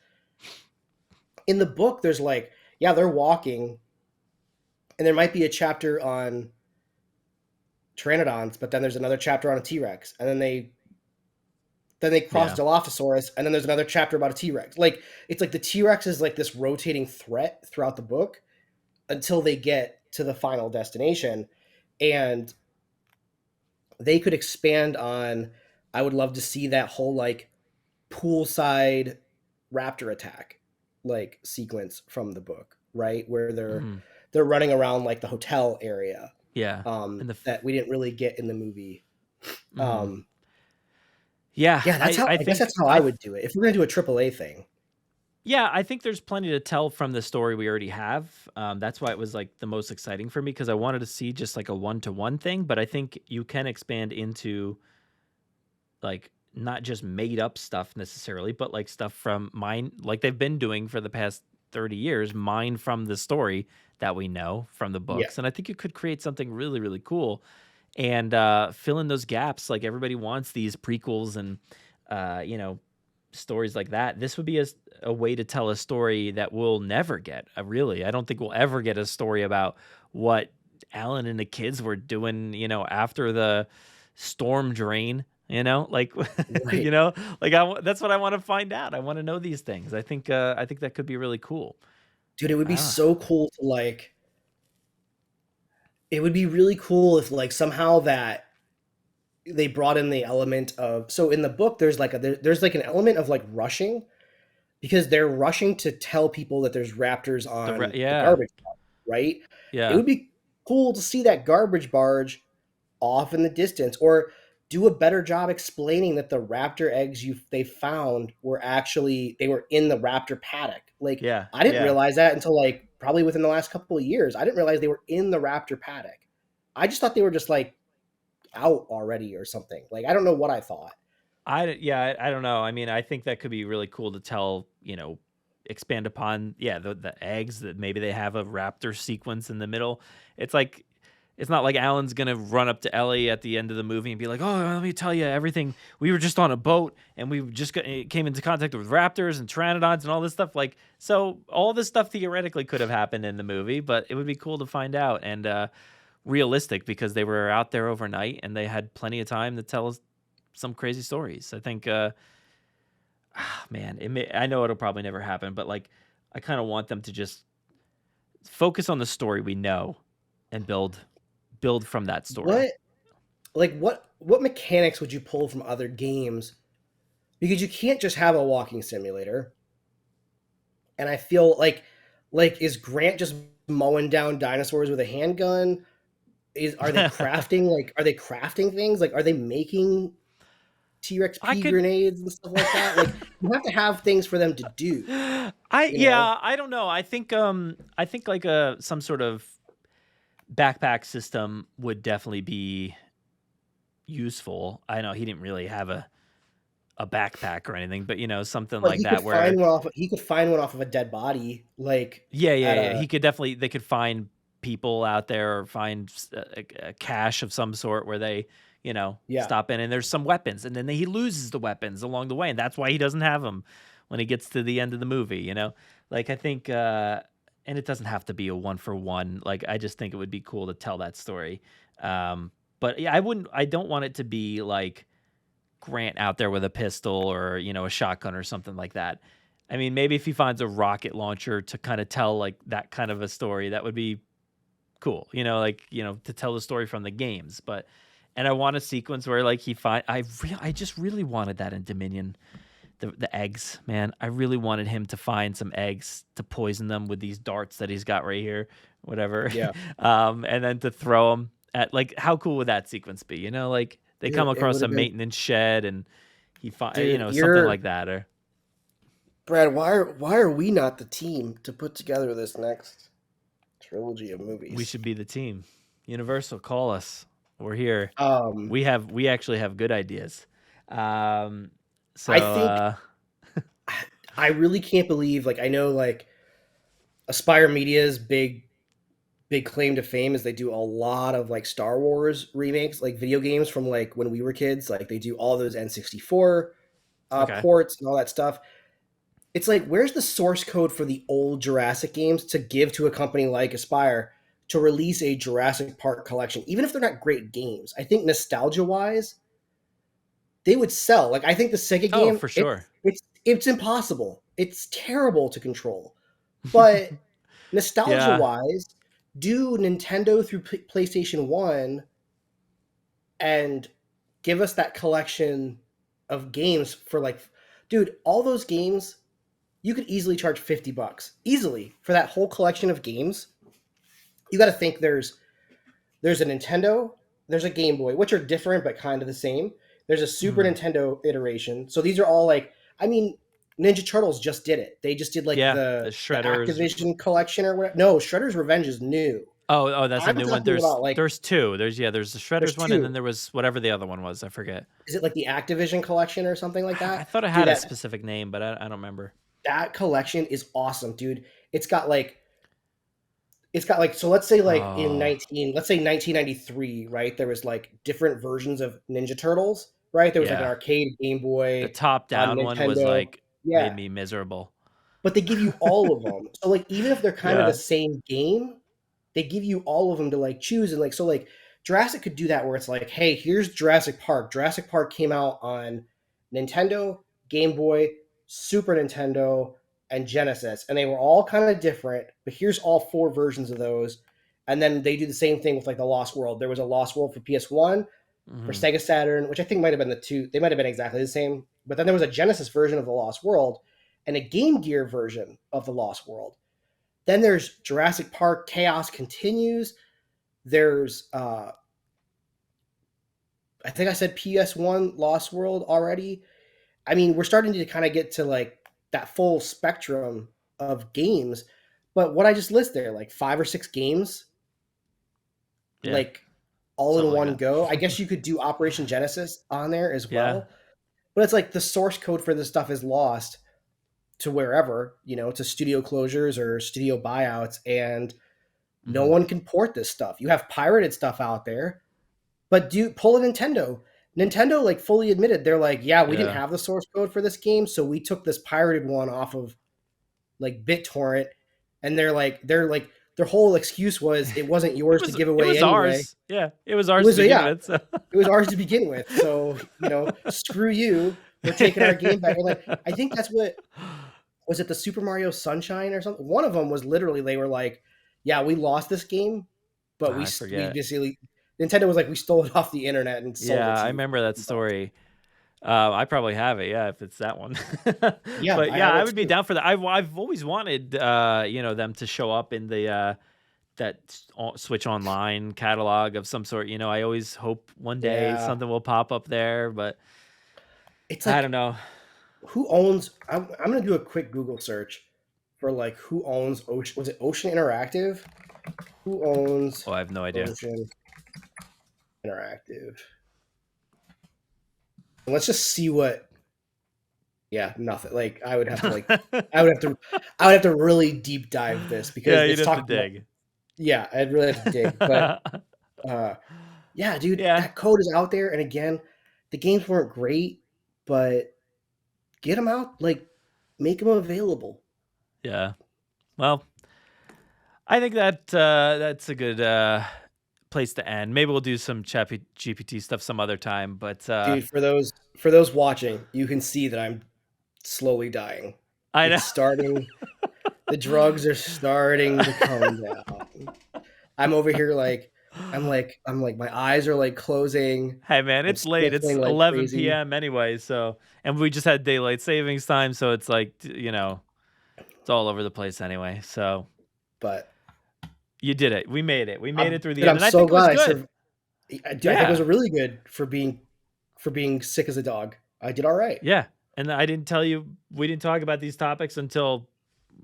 In the book, there's like yeah they're walking, and there might be a chapter on Pteranodons, but then there's another chapter on a T Rex, and then they cross Yeah. Dilophosaurus, and then there's another chapter about a T Rex. Like it's like the T Rex is like this rotating threat throughout the book until they get to the final destination, and they could expand on. I would love to see that whole like poolside raptor attack like sequence from the book, right? Where Mhm. they're running around like the hotel area Yeah. And the that we didn't really get in the movie. mhm. Um, Yeah, yeah, that's how I I guess think that's how I would do it. If we're gonna do a AAA thing. yeah, I think there's plenty to tell from the story we already have. That's why it was like the most exciting for me, because I wanted to see just like a one-to-one thing, but I think you can expand into like not just made up stuff necessarily, but like stuff from mine, like they've been doing for the past 30 years, mine from the story that we know from the Yeah. books. And I think you could create something really, really cool. and fill in those gaps. Like everybody wants these prequels and stories like that. This would be a way to tell a story that we'll never get. Really, I don't think we'll ever get a story about what Alan and the kids were doing, after the storm drain. Like, Right. like that's what I want to find out. I want to know these things. I think that could be really cool. Dude, it would be Ah, so cool to like it would be really cool if like somehow that they brought in the element of, so in the book there's like there's like an element of like rushing, because they're rushing to tell people that there's raptors on the yeah, garbage barge, right? It yeah, would be cool to see that garbage barge off in the distance, or do a better job explaining that the raptor eggs they found were actually, they were in the raptor paddock. Like, yeah, I didn't yeah. realize that until like probably within the last couple of years. I didn't realize they were in the raptor paddock. I just thought they were just like out already or something. Like, I don't know what I thought. I don't know. I mean, I think that could be really cool to tell, expand upon, the eggs that maybe they have a raptor sequence in the middle. It's like, it's not like Alan's gonna run up to Ellie at the end of the movie and be like, "Oh, let me tell you everything. We were just on a boat and we just came into contact with raptors and pteranodons and all this stuff." Like, so all this stuff theoretically could have happened in the movie, but it would be cool to find out and realistic, because they were out there overnight and they had plenty of time to tell us some crazy stories. I think, man, I know it'll probably never happen, but like, I kind of want them to just focus on the story we know and build from that story. What like what mechanics would you pull from other games? Because you can't just have a walking simulator. And I feel like is Grant just mowing down dinosaurs with a handgun? Are they crafting, like, are they crafting things? Like, are they making T-Rex I pea could, grenades and stuff like that? Like, you have to have things for them to do, you know? I don't know. I think like some sort of backpack system would definitely be useful. I know he didn't really have a backpack or anything, but something But like that where, he could find one off of a dead body, like, yeah, at yeah. a He could definitely, they could find people out there or find a cache of some sort where they, yeah. stop in and there's some weapons, and then he loses the weapons along the way. And that's why he doesn't have them when he gets to the end of the movie. Like, I think, and it doesn't have to be a one for one. Like, I just think it would be cool to tell that story. But yeah, I don't want it to be like Grant out there with a pistol or, a shotgun or something like that. I mean, maybe if he finds a rocket launcher to kind of tell like that kind of a story, that would be cool. Like, to tell the story from the games. But, and I want a sequence where like I just really wanted that in Dominion. The eggs, man. I really wanted him to find some eggs to poison them with these darts that he's got right here, whatever. Yeah. And then to throw them at, like, how cool would that sequence be? Like they come Dude, it across would a have been, maintenance shed and he find, dude, something you're like that. Or Brad, why are we not the team to put together this next trilogy of we movies? should be the team. Universal, call us. We're here. Um, We actually have good ideas. So I think I really can't believe, like, I know, like, Aspire Media's big claim to fame is they do a lot of like Star Wars remakes, like video games from like when we were kids. Like, they do all those N64 okay. ports and all that stuff. It's like, where's the source code for the old Jurassic games to give to a company like Aspire to release a Jurassic Park collection, even if they're not great games? I think nostalgia wise, they would sell. Like, I think the Sega Oh, game, for sure. it's impossible. It's terrible to control. But nostalgia Yeah. wise, do Nintendo through PlayStation 1 and give us that collection of games for like, dude, all those games, you could easily charge $50 easily for that whole collection of games. You got to think there's a Nintendo, there's a Game Boy, which are different but kind of the same. There's a Super Mm. Nintendo iteration. So these are all like, I mean, Ninja Turtles just did it. They just did like Yeah, the the Shredders. Activision collection or whatever. No, Shredder's Revenge is new. Oh, that's a I'm new one. talking about like, There's two. There's the there's Shredders one, and then two. there was whatever the other one was. I forget. Is it like the Activision collection or something like I that? thought it Dude, had a specific name, but I don't remember. that collection is awesome, dude. It's got like it's got like, so let's say like Oh, let's say 1993, right? There was like different versions of Ninja Turtles, right? There was like an yeah. arcade Game The Boy top on down one was Nintendo. like made Yeah, me miserable. but they give you all of them. So like even if they're kind of the Yeah. same game, they give you all of them to like choose. And like, so like Jurassic could do that where it's like, hey, here's Jurassic Park. Jurassic Park came out on Nintendo, Game Boy, Super Nintendo, and Genesis, and they were all kind of different, but here's all four versions of those. And then they do the same thing with like the Lost World. There was a Lost World for PS1, for Hmm. Sega Saturn, which I think might have been the two. They might have been exactly the same. But then there was a Genesis version of the Lost World and a Game Gear version of the Lost World. Then there's Jurassic Park Chaos Continues. There's I think I said PS1 Lost World already. I mean, we're starting to kind of get to like that full spectrum of games. But what I just list there, like 5 or 6 games, Yeah. like all in Something one like go. I that. guess you could do Operation Genesis on there as Yeah. well. But it's like the source code for this stuff is lost to wherever, to studio closures or studio buyouts, and no Hmm. one can port this stuff. You have pirated stuff out there, but do pull a Nintendo. Nintendo like fully admitted they're like, yeah, we didn't Yeah. have the source code for this game, so we took this pirated one off of like BitTorrent, and they're like their whole excuse was it wasn't It yours to was give it away was anyway. ours. Yeah. It was It ours to was begin yeah, with. So. it was ours to begin with. So, screw you. We're taking our game back. And like I think that's what was it, the Super Mario Sunshine or something? One of them was literally they were like, yeah, we lost this game, but I we forget. basically Nintendo was like we stole it off the internet and sold Yeah, it to I you for remember that $50. story. I probably have it, yeah, if it's that one. Yeah, But I yeah, have I it would be too. down for that. I've always wanted them to show up in the Switch Online catalog of some sort. I always hope one day Yeah, something will pop up there, but it's I don't like know. who owns? I'm gonna do a quick Google search for like who owns Ocean. Was it Ocean Interactive? Who owns Oh, I have no idea. Ocean Interactive? And let's just see what. Yeah, nothing. Like I would have to really deep dive this because Yeah, you'd it's have to talking about. dig. Yeah, I'd really have to dig, but uh, yeah, dude, Yeah. that code is out there. And again, the games weren't great, but get them out, like make them available. Yeah. Well, I think that's a good place to end. Maybe we'll do some Chat GPT stuff some other time, but Dude, for those watching, you can see that I'm slowly dying. I know. It's starting. The drugs are starting to come down. I'm over here like I'm like my eyes are like closing. Hey man, I'm it's late. It's sniffling like 11 crazy. p.m. anyway, so and we just had daylight savings time, so it's like, it's all over the place anyway. So But you did it. We made it. We made it through the dude, end, I'm and I so think it was glad I good. served. I think it was Yeah. really good for being sick as a dog. I did all right. Yeah. And I didn't tell you we didn't talk about these topics until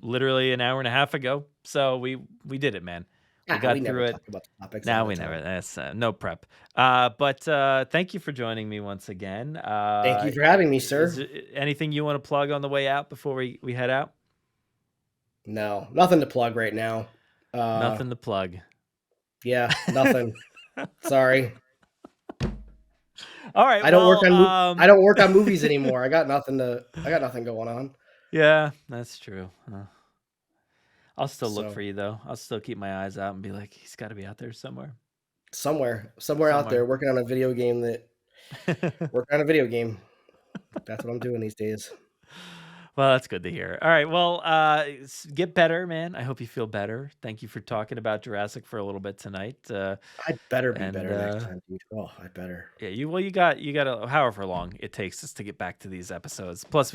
literally an hour and a half ago. So we did it, man. We We got never through it. talk about the topics Now ahead of we time. never. That's no prep. But thank you for joining me once again. Thank you for having me, Is sir. there anything you want to plug on the way out before we head out? No, nothing to plug right now. Uh, Nothing to plug. yeah, nothing. Sorry. All right. I don't work Well, on I don't work on movies anymore. I got nothing going on. yeah, that's true. I'll still look So for you though. I'll still keep my eyes out and be like, he's got to be out there somewhere. somewhere out there Somewhere. working on a video game working on a video game. That's what I'm doing these days. Well, that's good to hear. All right. Well, get better, man. I hope you feel better. Thank you for talking about Jurassic for a little bit tonight. I'd better be And better next time, dude. Oh, I better. yeah, you got however long it takes us to get back to these episodes. Plus,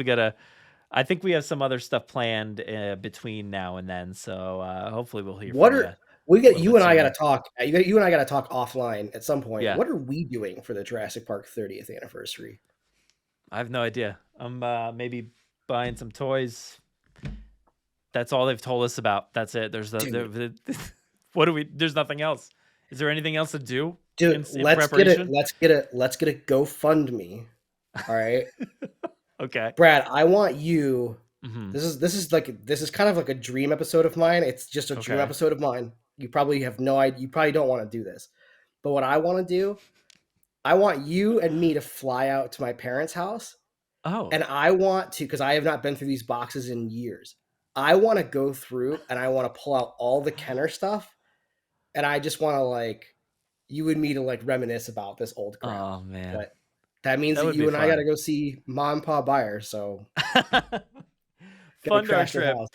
I think we have some other stuff planned between now and then. So hopefully we'll hear What from you are a we got little you bit and I got to sooner. talk. You and I got to talk offline at some point. Yeah, What are we doing for the Jurassic Park 30th anniversary? I have no idea. I'm maybe buying some toys. That's all they've told us about. That's it. Dude, What do we? There's nothing else. Is there anything else to do dude, in let's get it. preparation? Let's get a GoFundMe. All right. Okay. Brad, I want you. Hmm. This is kind of like a dream episode of mine. It's just a dream Okay. episode of mine. you probably have no idea. You probably don't want to do this. But what I want to do, I want you and me to fly out to my parents' house. Oh. And I want to, because I have not been through these boxes in years. I want to go through and I want to pull out all the Kenner stuff. And I just want to like, you and me to like reminisce about this old crap. Oh, man. But that means that you and I got to go see Mom and Pa Beyer. So fun trip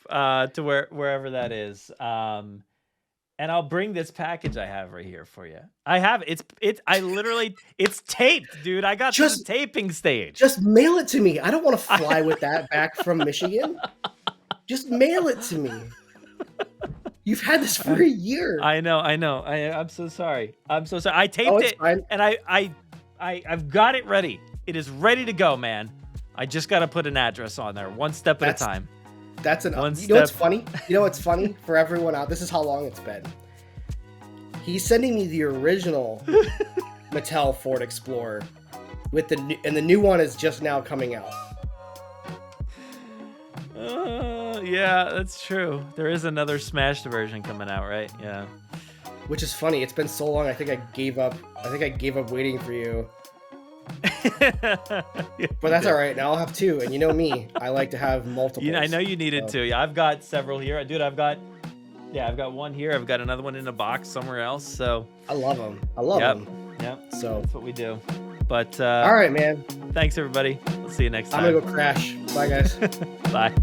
to wherever that is. And I'll bring this package I have right here for you. I have it's taped, dude. I got to the taping stage. Just mail it to me. I don't want to fly with that back from Michigan. Just mail it to me. You've had this for a year. I know. I'm so sorry. I taped it, fine. And I've got it ready. It is ready to go, man. I just got to put an address on there, one step at a time. You know what's funny? You know what's funny for everyone out? This is how long it's been. He's sending me the original Mattel Ford Explorer and the new one is just now coming out. Yeah, that's true. There is another smashed version coming out, right? Yeah. Which is funny. It's been so long. I think I gave up waiting for you. But that's all right. Now I'll have two, and you know me, I like to have multiple. I know you needed two. Yeah, I've got several here. Dude, I've got one here. I've got another one in a box somewhere else. So I love them. Yep. So that's what we do. But all right, man. Thanks, everybody. We'll see you next time. I'm gonna go crash. Bye, guys. Bye.